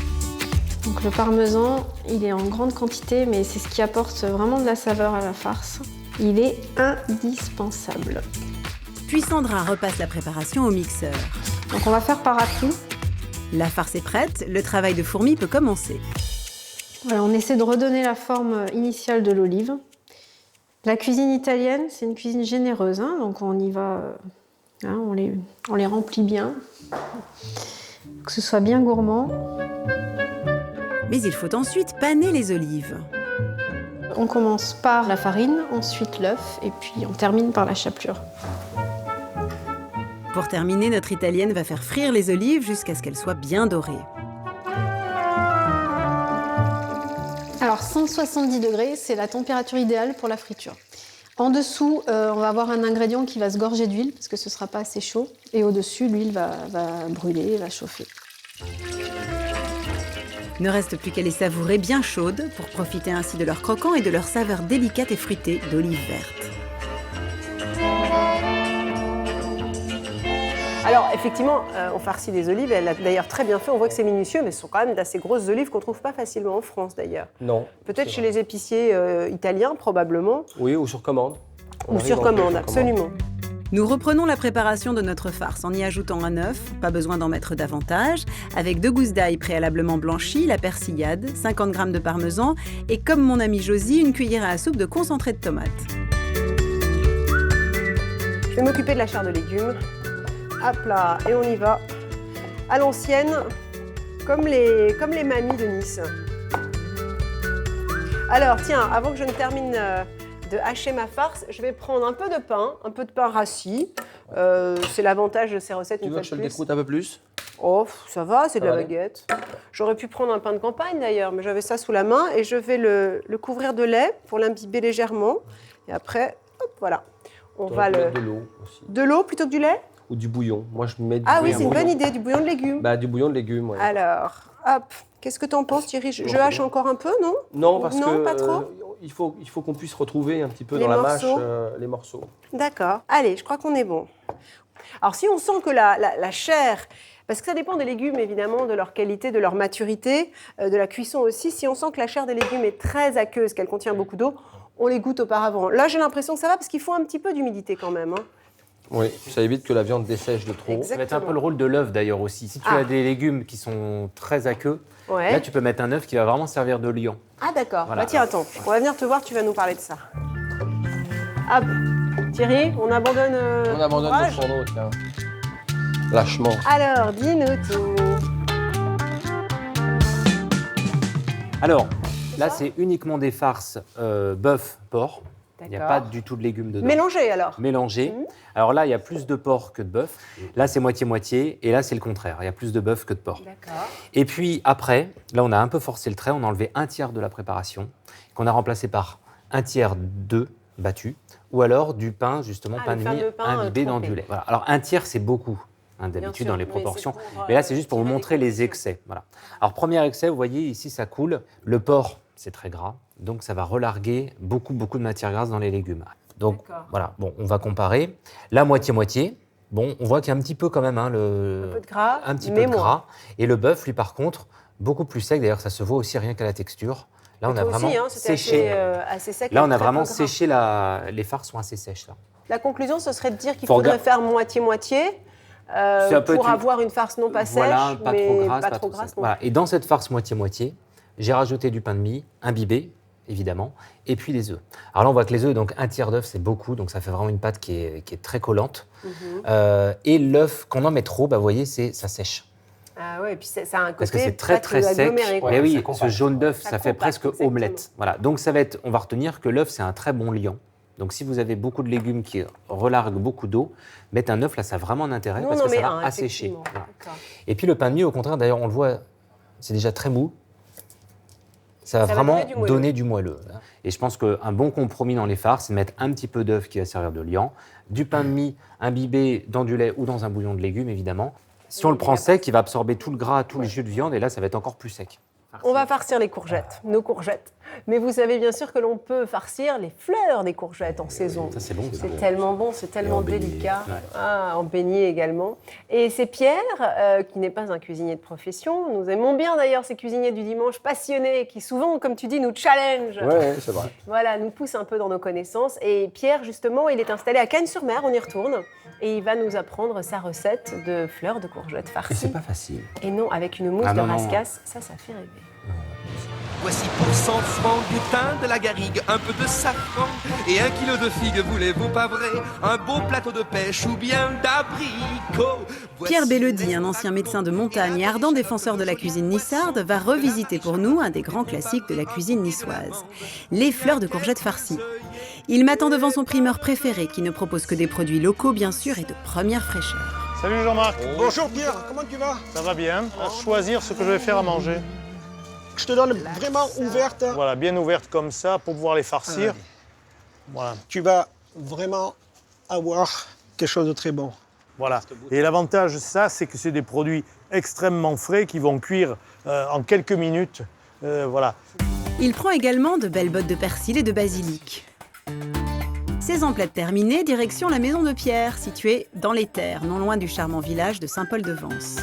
Donc le parmesan, il est en grande quantité, mais c'est ce qui apporte vraiment de la saveur à la farce. Il est indispensable. Puis Sandra repasse la préparation au mixeur. Donc on va faire par à-coups. La farce est prête, le travail de fourmi peut commencer. Voilà, on essaie de redonner la forme initiale de l'olive. La cuisine italienne, c'est une cuisine généreuse, hein, donc on y va, on les remplit bien, que ce soit bien gourmand. Mais il faut ensuite paner les olives. On commence par la farine, ensuite l'œuf, et puis on termine par la chapelure. Pour terminer, notre italienne va faire frire les olives jusqu'à ce qu'elles soient bien dorées. Alors 170 degrés, c'est la température idéale pour la friture. En dessous, on va avoir un ingrédient qui va se gorger d'huile, parce que ce ne sera pas assez chaud. Et au-dessus, l'huile va brûler, va chauffer. Ne reste plus qu'à les savourer bien chaudes pour profiter ainsi de leur croquant et de leur saveur délicate et fruitée d'olive verte. Alors, effectivement, on farcit des olives. Elle l'a d'ailleurs très bien fait. On voit que c'est minutieux, mais ce sont quand même d'assez grosses olives qu'on ne trouve pas facilement en France, d'ailleurs. Non. Peut-être chez les épiciers italiens, probablement. Oui, ou sur commande. Ou sur commande, absolument. Nous reprenons la préparation de notre farce en y ajoutant un œuf, pas besoin d'en mettre davantage, avec 2 gousses d'ail préalablement blanchies, la persillade, 50 g de parmesan et, comme mon amie Josie, une cuillère à soupe de concentré de tomate. Je vais m'occuper de la chair de légumes. Hop là, et on y va. À l'ancienne, comme les mamies de Nice. Alors, tiens, avant que je ne termine de hacher ma farce, je vais prendre un peu de pain rassis. C'est l'avantage de ces recettes. Tu veux que je le décroute un peu plus? Oh, ça va, c'est de la va aller. baguette. J'aurais pu prendre un pain de campagne d'ailleurs, mais j'avais ça sous la main et je vais le couvrir de lait pour l'imbiber légèrement. Et après, hop, voilà. On va mettre de l'eau aussi. De l'eau plutôt que du lait? Ou du bouillon. Moi, je mets du Ah oui, bouillon. c'est une bonne idée, du bouillon de légumes. Bah, du bouillon de légumes, ouais. Alors, hop, qu'est-ce que t'en penses, Thierry? Je hache encore un peu, non? Non, parce que Non, pas trop? il faut qu'on puisse retrouver un petit peu Les dans morceaux. la mâche les morceaux. D'accord. Allez, je crois qu'on est bon. Alors, si on sent que la chair, parce que ça dépend des légumes, évidemment, de leur qualité, de leur maturité, de la cuisson aussi, si on sent que la chair des légumes est très aqueuse, qu'elle contient beaucoup d'eau, on les goûte auparavant. Là, j'ai l'impression que ça va, parce qu'il faut un petit peu d'humidité quand même, hein. Oui, ça évite que la viande dessèche de trop. Ça va être un peu le rôle de l'œuf d'ailleurs aussi. Si tu as des légumes qui sont très aqueux, Ouais. là tu peux mettre un œuf qui va vraiment servir de liant. Ah d'accord. Voilà. Bah tiens, attends, on va venir te voir, tu vas nous parler de ça. Hop, Thierry, on abandonne On abandonne l'ouvrage nos fourneaux, tiens. Lâchement. Alors, dis-nous tout. Alors, là c'est uniquement des farces bœuf, porc. Il n'y a pas du tout de légumes dedans. Mélangé alors. Mélangé. Alors là, il y a plus de porc que de bœuf. Là, c'est moitié-moitié. Et là, c'est le contraire. Il y a plus de bœuf que de porc. D'accord. Et puis après, là, on a un peu forcé le trait. On a enlevé un tiers de la préparation, qu'on a remplacé par un tiers d'œufs battus, ou alors du pain, justement, pain de mie fameux pain, imbibé dans trempé. du lait. Voilà. Alors, un tiers, c'est beaucoup, hein, d'habitude, sûr, dans les mais proportions. c'est pour, Mais là, c'est juste pour vous tirer les montrer les conclusions. excès. Voilà. Alors, premier excès, vous voyez, ici, ça coule. Le porc, c'est très gras. Donc, ça va relarguer beaucoup de matière grasse dans les légumes. Donc, D'accord. voilà, bon, on va comparer. La moitié-moitié, bon, on voit qu'il y a un petit peu quand même Un peu de gras, un petit mais peu de moins. gras. Et le bœuf, lui, par contre, beaucoup plus sec. D'ailleurs, ça se voit aussi rien qu'à la texture. Là, on a Toi vraiment aussi, hein, c'était séché. assez sec. Là, et on a très vraiment peu gras. séché les farces sont assez sèches là. La conclusion, ce serait de dire qu'il Faut faudrait regarder- faire moitié-moitié Ça peut pour être- avoir une farce non pas sèche, Voilà, pas mais trop grasse, pas trop sec. grasse. non Voilà. Et dans cette farce moitié-moitié, j'ai rajouté du pain de mie imbibé, évidemment, et puis des œufs. Alors là, on voit que les œufs, donc un tiers d'œuf, c'est beaucoup, donc ça fait vraiment une pâte qui est très collante. Et l'œuf, quand on en met trop, bah, vous voyez, ça sèche. Ah ouais, et puis ça a un côté Parce que c'est très pâte sec. agglomérée, quoi. Mais oui, c'est compact. ce jaune d'œuf, ça fait compacte, presque exactement. omelette. Voilà. Donc on va retenir que l'œuf, c'est un très bon liant. Donc si vous avez beaucoup de légumes qui relarguent beaucoup d'eau, mettre un œuf, là, ça a vraiment un intérêt Nous, parce on en que ça met va un, assécher. effectivement. Voilà. D'accord. Et puis le pain de mie, au contraire, d'ailleurs, on le voit, c'est déjà très mou. Ça va va vraiment donner du moelleux. donner du moelleux. Et je pense qu'un bon compromis dans les farces, c'est de mettre un petit peu d'œuf qui va servir de liant, du pain de mie imbibé dans du lait ou dans un bouillon de légumes, évidemment. Si on le prend sec, il va absorber tout le gras, tout le jus de viande, et là, ça va être encore plus sec. On va farcir les courgettes, nos courgettes. Mais vous savez bien sûr que l'on peut farcir les fleurs des courgettes en saison. Ça, c'est bon. C'est tellement bon, c'est tellement en beignet, délicat. ouais. Ah, en beignet également. Et c'est Pierre, qui n'est pas un cuisinier de profession. Nous aimons bien d'ailleurs ces cuisiniers du dimanche passionnés qui souvent, comme tu dis, nous challenge. Oui, c'est vrai. Voilà, nous pousse un peu dans nos connaissances. Et Pierre, justement, il est installé à Cagnes-sur-Mer, on y retourne. Et il va nous apprendre sa recette de fleurs de courgettes Et farcies. c'est pas facile. Et non, avec une mousse Ah de non, non. rascasse, ça fait rêver. Voici pour 100 francs du thym, de la garrigue, un peu de safran et 1 kilo de figues, voulez-vous pas vrai? Un beau plateau de pêche ou bien d'abricots. Pierre Belleudy, un ancien médecin de montagne et ardent défenseur de la cuisine nissarde, va revisiter pour nous un des grands classiques de la cuisine niçoise, les fleurs de courgettes farcies. Il m'attend devant son primeur préféré, qui ne propose que des produits locaux bien sûr et de première fraîcheur. Salut Jean-Marc. Bonjour Pierre, comment tu vas? Ça va bien? À choisir ce que je vais faire à manger. Je te donne vraiment ouverte. Voilà, bien ouverte comme ça pour pouvoir les farcir. Voilà. Tu vas vraiment avoir quelque chose de très bon. Voilà. Et l'avantage, c'est que c'est des produits extrêmement frais qui vont cuire en quelques minutes. Voilà. Il prend également de belles bottes de persil et de basilic. Ces emplettes terminées, direction la maison de Pierre, située dans les terres, non loin du charmant village de Saint-Paul-de-Vence.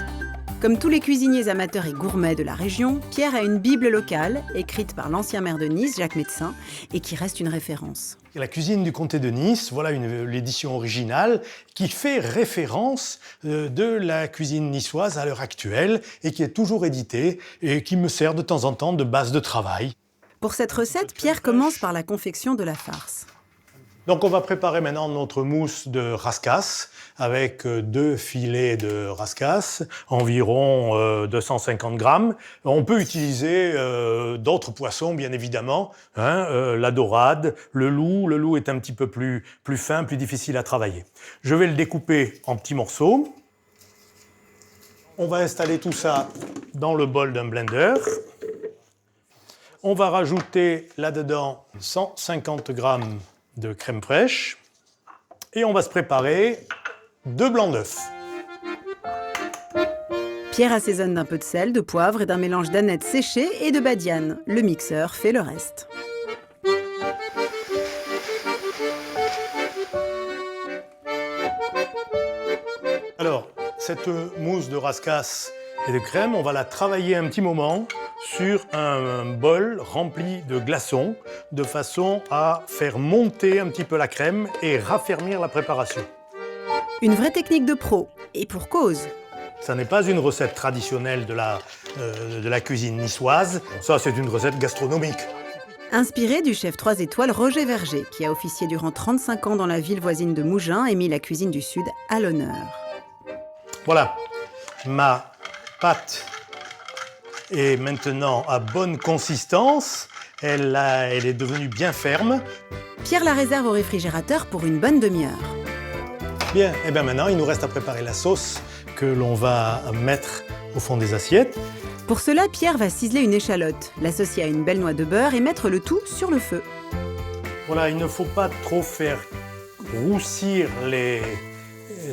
Comme tous les cuisiniers amateurs et gourmets de la région, Pierre a une bible locale, écrite par l'ancien maire de Nice, Jacques Médecin, et qui reste une référence. La cuisine du comté de Nice, voilà l'édition originale qui fait référence de la cuisine niçoise à l'heure actuelle et qui est toujours éditée et qui me sert de temps en temps de base de travail. Pour cette recette, Pierre commence par la confection de la farce. Donc on va préparer maintenant notre mousse de rascasse avec 2 filets de rascasse, environ 250 grammes. On peut utiliser d'autres poissons, bien évidemment, la dorade, le loup. Le loup est un petit peu plus fin, plus difficile à travailler. Je vais le découper en petits morceaux. On va installer tout ça dans le bol d'un blender. On va rajouter là-dedans 150 grammes de crème fraîche et on va se préparer 2 blancs d'œufs. Pierre assaisonne d'un peu de sel, de poivre et d'un mélange d'anettes séchées et de badiane. Le mixeur fait le reste. Alors, cette mousse de rascasse et de crème, on va la travailler un petit moment sur un bol rempli de glaçons, de façon à faire monter un petit peu la crème et raffermir la préparation. Une vraie technique de pro, et pour cause. Ça n'est pas une recette traditionnelle de la cuisine niçoise, ça c'est une recette gastronomique. Inspiré du chef 3 étoiles Roger Verger, qui a officié durant 35 ans dans la ville voisine de Mougins et mis la cuisine du Sud à l'honneur. Voilà, ma pâte est maintenant à bonne consistance, elle est devenue bien ferme. Pierre la réserve au réfrigérateur pour une bonne demi-heure. Bien, et bien maintenant il nous reste à préparer la sauce que l'on va mettre au fond des assiettes. Pour cela, Pierre va ciseler une échalote, l'associer à une belle noix de beurre et mettre le tout sur le feu. Voilà, il ne faut pas trop faire roussir les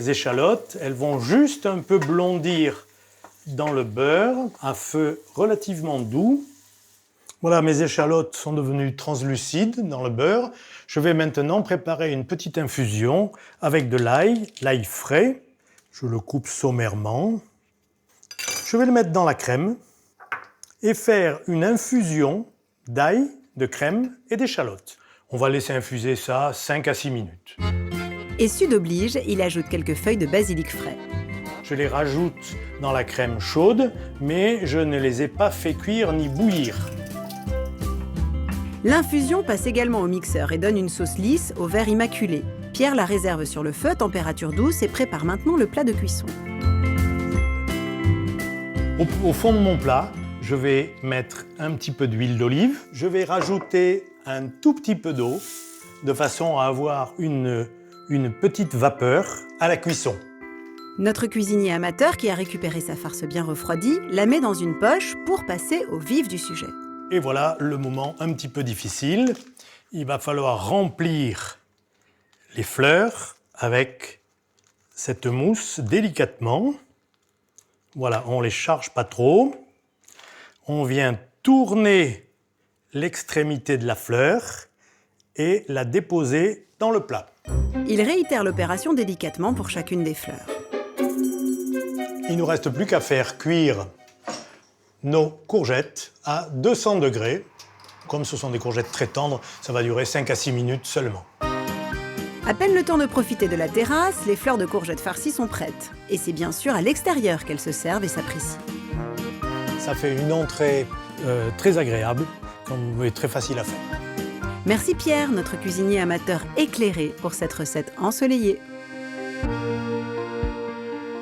échalotes, elles vont juste un peu blondir dans le beurre à feu relativement doux. Voilà, mes échalotes sont devenues translucides dans le beurre. Je vais maintenant préparer une petite infusion avec de l'ail frais. Je le coupe sommairement. Je vais le mettre dans la crème et faire une infusion d'ail, de crème et d'échalotes. On va laisser infuser ça 5 à 6 minutes. Et Sud oblige, il ajoute quelques feuilles de basilic frais. Je les rajoute dans la crème chaude, mais je ne les ai pas fait cuire ni bouillir. L'infusion passe également au mixeur et donne une sauce lisse au verre immaculé. Pierre la réserve sur le feu à température douce et prépare maintenant le plat de cuisson. Au fond de mon plat, je vais mettre un petit peu d'huile d'olive. Je vais rajouter un tout petit peu d'eau, de façon à avoir une petite vapeur à la cuisson. Notre cuisinier amateur, qui a récupéré sa farce bien refroidie, la met dans une poche pour passer au vif du sujet. Et voilà le moment un petit peu difficile. Il va falloir remplir les fleurs avec cette mousse délicatement. Voilà, on ne les charge pas trop. On vient tourner l'extrémité de la fleur et la déposer dans le plat. Il réitère l'opération délicatement pour chacune des fleurs. Il ne nous reste plus qu'à faire cuire nos courgettes à 200 degrés. Comme ce sont des courgettes très tendres, ça va durer 5 à 6 minutes seulement. À peine le temps de profiter de la terrasse, les fleurs de courgettes farcies sont prêtes. Et c'est bien sûr à l'extérieur qu'elles se servent et s'apprécient. Ça fait une entrée très agréable, et très facile à faire. Merci Pierre, notre cuisinier amateur éclairé, pour cette recette ensoleillée.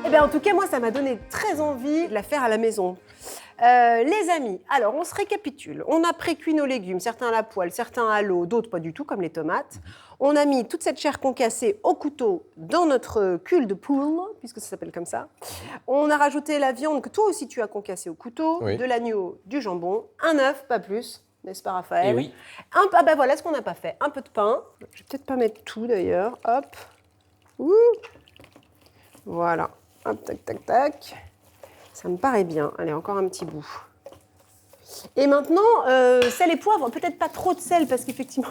Eh bien, en tout cas, moi, ça m'a donné très envie de la faire à la maison. Les amis, alors on se récapitule. On a pré-cuit nos légumes, certains à la poêle, certains à l'eau, d'autres pas du tout, comme les tomates. On a mis toute cette chair concassée au couteau dans notre cul de poule, puisque ça s'appelle comme ça. On a rajouté la viande que toi aussi tu as concassée au couteau, Oui. de l'agneau, du jambon, un œuf, pas plus, n'est-ce pas Raphaël? Eh oui. Ah ben voilà ce qu'on n'a pas fait, un peu de pain. Je vais peut-être pas mettre tout d'ailleurs, hop. Ouh. Voilà, hop, tac, tac, tac. Ça me paraît bien. Allez, encore un petit bout. Et maintenant, sel et poivre. Peut-être pas trop de sel, parce qu'effectivement...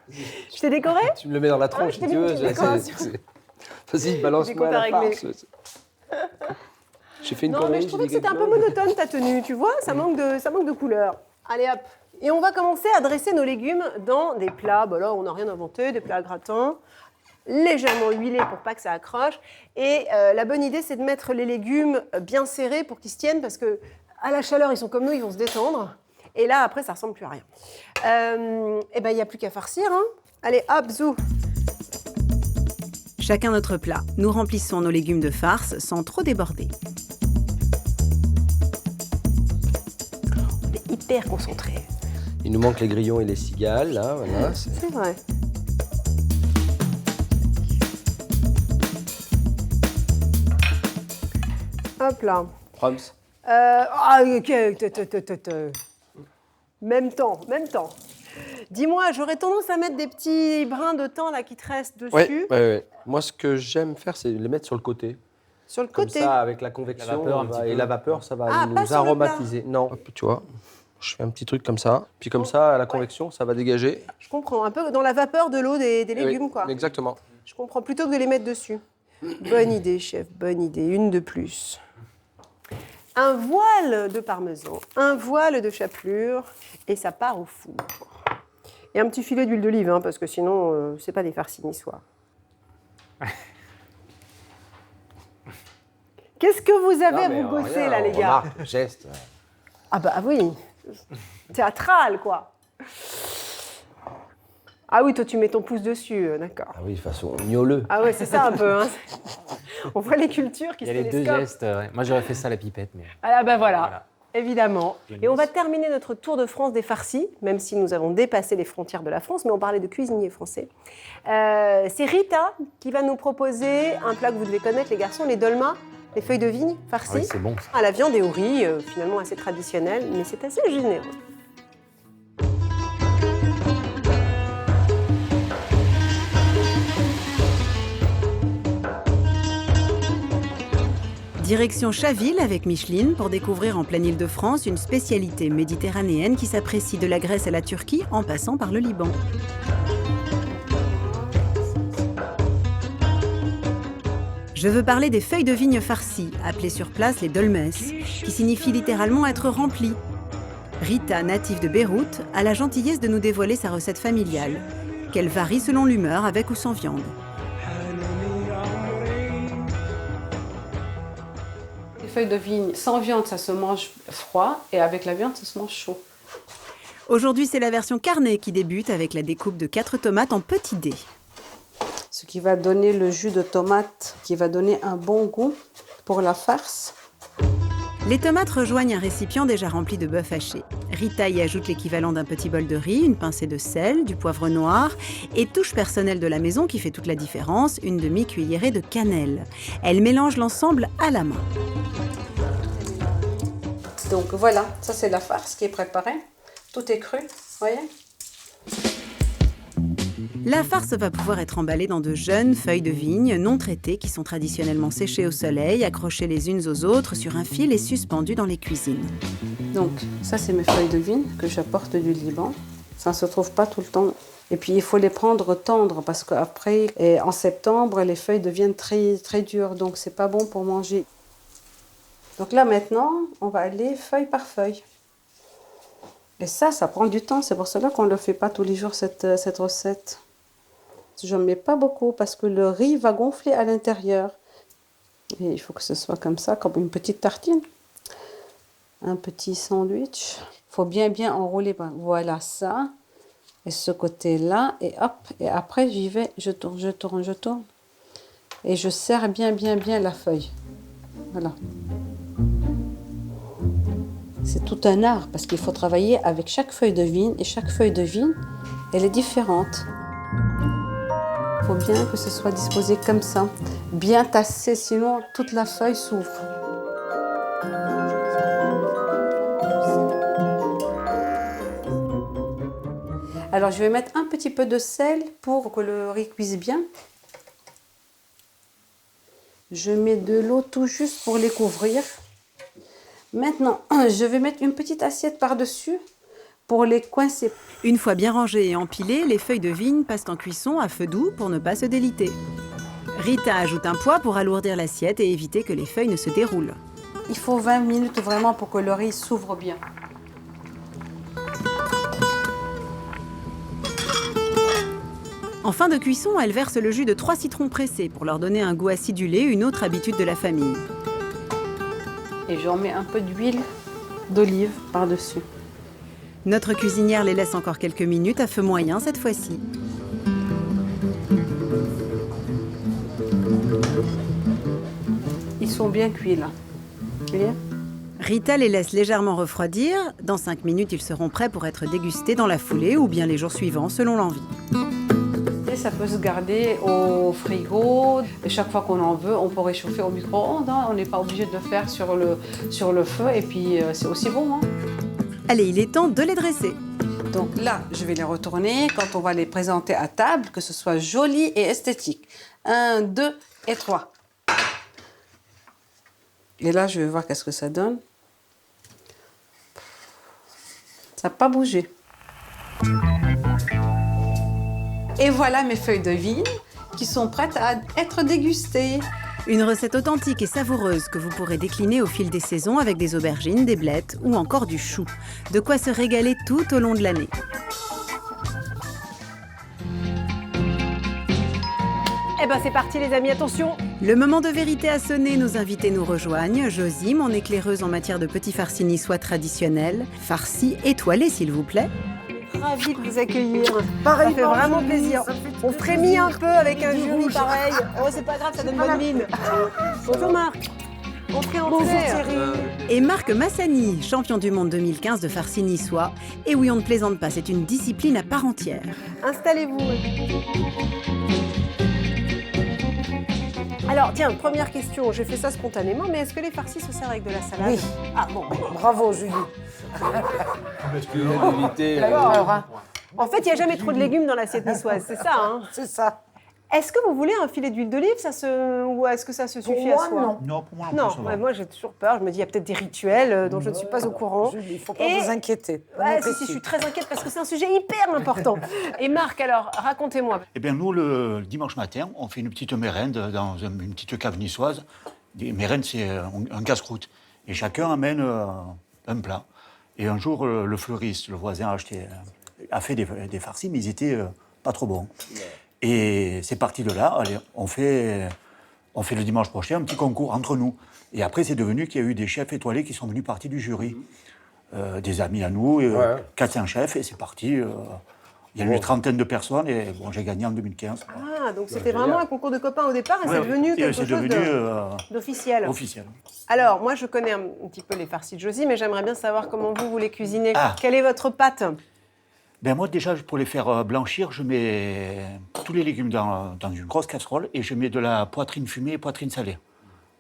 Je t'ai décoré? Tu me le mets dans la tronche, je si t'ai tu mis veux. une petite décoration. Vas-y, balance-moi la farce. J'ai fait une Non, connerie. mais je trouvais que c'était un peu monotone, ta tenue, tu vois, ça manque de couleur. Allez, hop. Et on va commencer à dresser nos légumes dans des plats. Bah là, on n'a rien inventé, des plats gratins, légèrement huilés pour pas que ça accroche. Et la bonne idée, c'est de mettre les légumes bien serrés pour qu'ils se tiennent, parce que à la chaleur, ils sont comme nous, ils vont se détendre. Et là, après, ça ressemble plus à rien. Et ben, il n'y a plus qu'à farcir, hein. Allez, hop, zou. Chacun notre plat. Nous remplissons nos légumes de farce sans trop déborder. On est hyper concentré. Il nous manque les grillons et les cigales, là, voilà. C'est vrai. Hop là. Proms. Même temps. Dis-moi, j'aurais tendance à mettre des petits brins de thym là qui te restent dessus. Ouais. Moi, ce que j'aime faire, c'est les mettre sur le côté. Sur le Comme côté. ça, avec la convection, La vapeur, un petit peu. la vapeur, ça va Ah, pas nous sur le aromatiser. Non, hop, tu vois, je fais un petit truc comme ça. Puis comme ça, à la convection, ça va dégager. Je comprends, un peu dans la vapeur de l'eau des légumes, Oui, quoi. Exactement. Je comprends, plutôt que de les mettre dessus. Bonne idée, chef, bonne idée. Une de plus. Un voile de parmesan, un voile de chapelure, et ça part au four. Et un petit filet d'huile d'olive, hein, parce que sinon, c'est pas des farcis niçois. Qu'est-ce que vous avez à vous bosser, là, les gars? Remarque, geste. Ah bah oui, théâtral, quoi. Ah oui, toi, tu mets ton pouce dessus, d'accord. Ah oui, de façon gnoleux. Ah ouais, c'est ça un peu. Hein. On voit les cultures qui Il se y a les deux télescopent. gestes. Ouais. Moi, j'aurais fait ça à la pipette. Mais... Ah bah voilà, Voilà. évidemment. Et on va terminer notre tour de France des farcis, même si nous avons dépassé les frontières de la France, mais on parlait de cuisiniers français. C'est Rita qui va nous proposer un plat que vous devez connaître, les garçons, les dolmas, les feuilles de vigne farcies. Ah oui, c'est bon. À la viande et au riz, finalement assez traditionnel, mais c'est assez généreux. Direction Chaville avec Micheline pour découvrir en pleine Île-de-France une spécialité méditerranéenne qui s'apprécie de la Grèce à la Turquie en passant par le Liban. Je veux parler des feuilles de vigne farcies, appelées sur place les dolmes, qui signifient littéralement être remplies. Rita, native de Beyrouth, a la gentillesse de nous dévoiler sa recette familiale, qu'elle varie selon l'humeur avec ou sans viande. Les feuilles de vigne sans viande, ça se mange froid, et avec la viande, ça se mange chaud. Aujourd'hui, c'est la version carnée qui débute avec la découpe de 4 tomates en petits dés. Ce qui va donner le jus de tomate, qui va donner un bon goût pour la farce. Les tomates rejoignent un récipient déjà rempli de bœuf haché. Rita y ajoute l'équivalent d'un petit bol de riz, une pincée de sel, du poivre noir et touche personnelle de la maison qui fait toute la différence, une demi-cuillerée de cannelle. Elle mélange l'ensemble à la main. Donc voilà, ça c'est la farce qui est préparée. Tout est cru, vous voyez ? La farce va pouvoir être emballée dans de jeunes feuilles de vigne non traitées qui sont traditionnellement séchées au soleil, accrochées les unes aux autres sur un fil et suspendues dans les cuisines. Donc, ça, c'est mes feuilles de vigne que j'apporte du Liban. Ça ne se trouve pas tout le temps. Et puis, il faut les prendre tendres parce qu'après, en septembre, les feuilles deviennent très, très dures. Donc, ce n'est pas bon pour manger. Donc là, maintenant, on va aller feuille par feuille. Et ça prend du temps. C'est pour cela qu'on ne le fait pas tous les jours, cette recette. Je ne mets pas beaucoup parce que le riz va gonfler à l'intérieur. Et il faut que ce soit comme ça, comme une petite tartine. Un petit sandwich. Il faut bien enrouler. Voilà ça. Et ce côté-là. Et hop. Et après, j'y vais. Je tourne. Et je serre bien la feuille. Voilà. C'est tout un art parce qu'il faut travailler avec chaque feuille de vigne. Et chaque feuille de vigne, elle est différente. Il faut bien que ce soit disposé comme ça. Bien tassé, sinon toute la feuille s'ouvre. Alors, je vais mettre un petit peu de sel pour que le riz cuise bien. Je mets de l'eau tout juste pour les couvrir. Maintenant, je vais mettre une petite assiette par-dessus pour les coincer. Une fois bien rangées et empilées, les feuilles de vigne passent en cuisson à feu doux pour ne pas se déliter. Rita ajoute un poids pour alourdir l'assiette et éviter que les feuilles ne se déroulent. Il faut 20 minutes vraiment pour que le riz s'ouvre bien. En fin de cuisson, elle verse le jus de 3 citrons pressés pour leur donner un goût acidulé, une autre habitude de la famille. Et j'en mets un peu d'huile d'olive par-dessus. Notre cuisinière les laisse encore quelques minutes à feu moyen cette fois-ci. Ils sont bien cuits là. Bien. Rita les laisse légèrement refroidir. Dans 5 minutes, ils seront prêts pour être dégustés dans la foulée ou bien les jours suivants selon l'envie. Et ça peut se garder au frigo. Et chaque fois qu'on en veut, on peut réchauffer au micro-ondes. Hein. On n'est pas obligé de le faire sur le feu. Et puis, c'est aussi bon. Hein. Allez, il est temps de les dresser. Donc là, je vais les retourner quand on va les présenter à table, que ce soit joli et esthétique. 1, 2 et 3. Et là, je vais voir qu'est-ce que ça donne. Ça n'a pas bougé. Et voilà mes feuilles de vigne qui sont prêtes à être dégustées. Une recette authentique et savoureuse que vous pourrez décliner au fil des saisons avec des aubergines, des blettes ou encore du chou. De quoi se régaler tout au long de l'année. Eh ben c'est parti les amis, attention. Le moment de vérité a sonné, nos invités nous rejoignent. Josie, mon éclaireuse en matière de petits farcis niçois traditionnels. Farcis étoilés s'il vous plaît. Ravie de vous accueillir. Ça fait vraiment plaisir. On frémit un peu avec un jury pareil. Oh, c'est pas grave, ça donne bonne mine. Bonjour Marc. Entrez. Bonjour Thierry. Et Marc Massani, champion du monde 2015 de farcis niçois. Et oui, on ne plaisante pas, c'est une discipline à part entière. Installez-vous. Alors, tiens, première question. J'ai fait ça spontanément, mais est-ce que les farcis se servent avec de la salade? Oui. Ah bon. Bravo, Julie. En fait, il n'y a jamais trop de légumes dans l'assiette niçoise, c'est ça, hein? C'est ça. Est-ce que vous voulez un filet d'huile d'olive, ou est-ce que ça se suffit à soi? Non. Non, pour moi, Non, ouais, moi j'ai toujours peur. Je me dis, il y a peut-être des rituels dont je ne suis pas au courant. Julie, il ne faut pas vous inquiéter. Ouais, si, je suis très inquiète parce que c'est un sujet hyper important. Et Marc, alors, racontez-moi. Eh bien, nous, le dimanche matin, on fait une petite mérende dans une petite cave niçoise. Des mérendes, c'est un casse-croûte. Et chacun amène un plat. Et un jour, le fleuriste, le voisin, a fait des farcis, mais ils étaient pas trop bons. Et c'est parti de là. Allez, on fait le dimanche prochain un petit concours entre nous. Et après, c'est devenu qu'il y a eu des chefs étoilés qui sont venus partie du jury. Des amis à nous, 400 chefs, et c'est parti. Il y a eu une trentaine de personnes, et bon, j'ai gagné en 2015. Ah, donc c'était vraiment un concours de copains au départ, et c'est devenu quelque chose d'officiel. Officiel. Alors, moi, je connais un petit peu les farcis de Josie, mais j'aimerais bien savoir comment vous les cuisinez. Ah. Quelle est votre pâte? Ben moi, déjà, pour les faire blanchir, je mets tous les légumes dans une grosse casserole, et je mets de la poitrine fumée et poitrine salée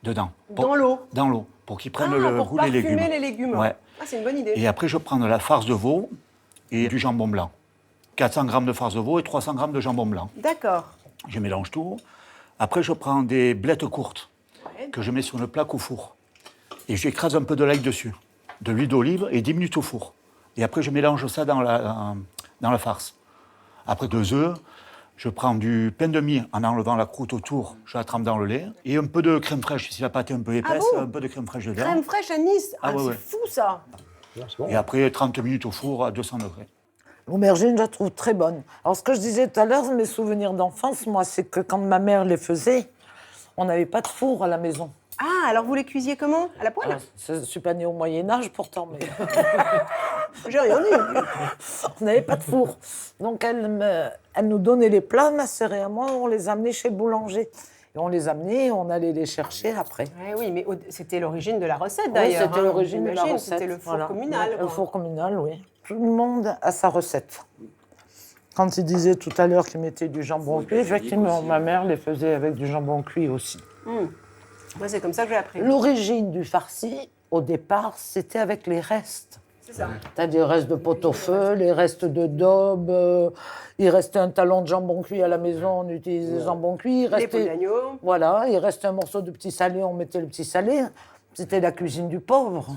dedans. Dans l'eau? Dans l'eau, pour qu'ils prennent le goût des légumes. Pour parfumer les légumes. Ouais. Ah, c'est une bonne idée. Et après, je prends de la farce de veau et du jambon blanc. 400 g de farce de veau et 300 g de jambon blanc. D'accord. Je mélange tout. Après, je prends des blettes courtes que je mets sur une plaque au four. Et j'écrase un peu de l'ail dessus, de l'huile d'olive et 10 minutes au four. Et après, je mélange ça dans la farce. Après 2 œufs, je prends du pain de mie en enlevant la croûte autour, je la trempe dans le lait. Et un peu de crème fraîche, si la pâte est un peu épaisse, un peu de crème fraîche dedans. Crème fraîche à Nice. Ah, ouais, c'est ouais. fou ça. Et après, 30 minutes au four à 200 degrés. L'aubergine, je la trouve très bonne. Alors, ce que je disais tout à l'heure, mes souvenirs d'enfance, moi, c'est que quand ma mère les faisait, on n'avait pas de four à la maison. Ah, alors vous les cuisiez comment? À la poêle? Je ne suis pas née au Moyen-Âge pourtant, mais J'ai rien dit. on n'avait pas de four. Donc elle nous donnait les plats, ma sœur et moi, on les amenait chez le boulanger. Et on les amenait, on allait les chercher après. Oui, mais c'était l'origine de la recette Oui, d'ailleurs. c'était l'origine de la j'imagine, recette. C'était le four Voilà. communal. Le quoi. four communal, oui. Tout le monde a sa recette. Quand il disait tout à l'heure qu'il mettait du jambon cuit, effectivement, ma mère les faisait avec du jambon cuit aussi. Moi, c'est comme ça que j'ai appris. L'origine du farci, au départ, c'était avec les restes. C'est ça. T'as des restes de pot-au-feu, les restes de daube, il restait un talon de jambon cuit à la maison, on utilisait le jambon cuit. Les peaux d'agneau. Voilà, il restait un morceau de petit salé, on mettait le petit salé. C'était la cuisine du pauvre.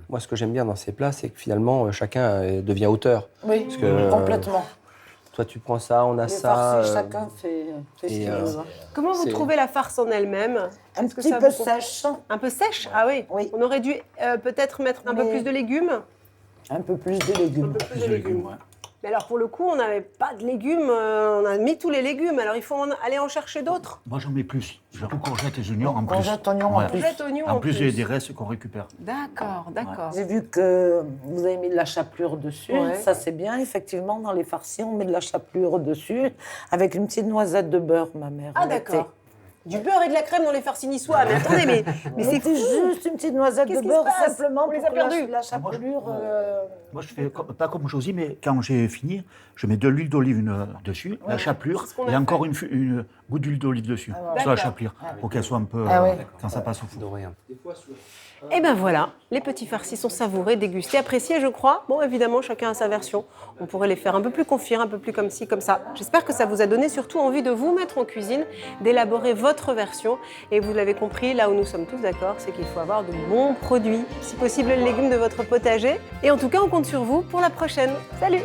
Moi, ce que j'aime bien dans ces plats, c'est que finalement, chacun devient auteur. Oui, Parce que, complètement. Toi, tu prends ça, on a Les ça. farcis, chacun fait ce qu'il veut. Comment vous c'est- trouvez la farce en elle-même? Un Est-ce que petit ça peu vous- sèche. Un peu sèche? Ah oui. On aurait dû peut-être mettre un peu Mais- plus de légumes. Un peu plus de légumes. Plus de légumes. Mais alors pour le coup, on n'avait pas de légumes, on a mis tous les légumes, alors il faut aller en chercher d'autres. Moi, j'en mets plus. Genre courgettes et oignons en plus. Courgettes, oignons en Voilà. plus. Courgettes, oignons En en plus, plus. des restes qu'on récupère. D'accord, d'accord. J'ai vu que vous avez mis de la chapelure dessus. Ouais. Ça, c'est bien. Effectivement, dans les farcis, on met de la chapelure dessus avec une petite noisette de beurre, ma mère. Ah mettait. d'accord. Du beurre et de la crème dans les farcis niçois. Mais attendez, mais c'est Mettez fou. juste une petite noisette Qu'est-ce de qui se beurre, passe? simplement On les pour a que la- perdus. la chapelure... Moi, je fais pas comme Josie, mais quand j'ai fini, je mets de l'huile d'olive dessus, la chapelure, c'est ce qu'on a et encore fait. une goutte d'huile d'olive dessus, sur D'accord. la chapelure, pour qu'elle soit un peu... Ah ouais. quand ça passe au four. Doré, hein. Et ben voilà, les petits farcis sont savourés, dégustés, appréciés, je crois. Bon, évidemment, chacun a sa version. On pourrait les faire un peu plus confire, un peu plus comme ci, comme ça. J'espère que ça vous a donné surtout envie de vous mettre en cuisine, d'élaborer votre version. Et vous l'avez compris, là où nous sommes tous d'accord, c'est qu'il faut avoir de bons produits. Si possible, les légumes de votre potager. Et en tout cas, on compte sur vous pour la prochaine. Salut!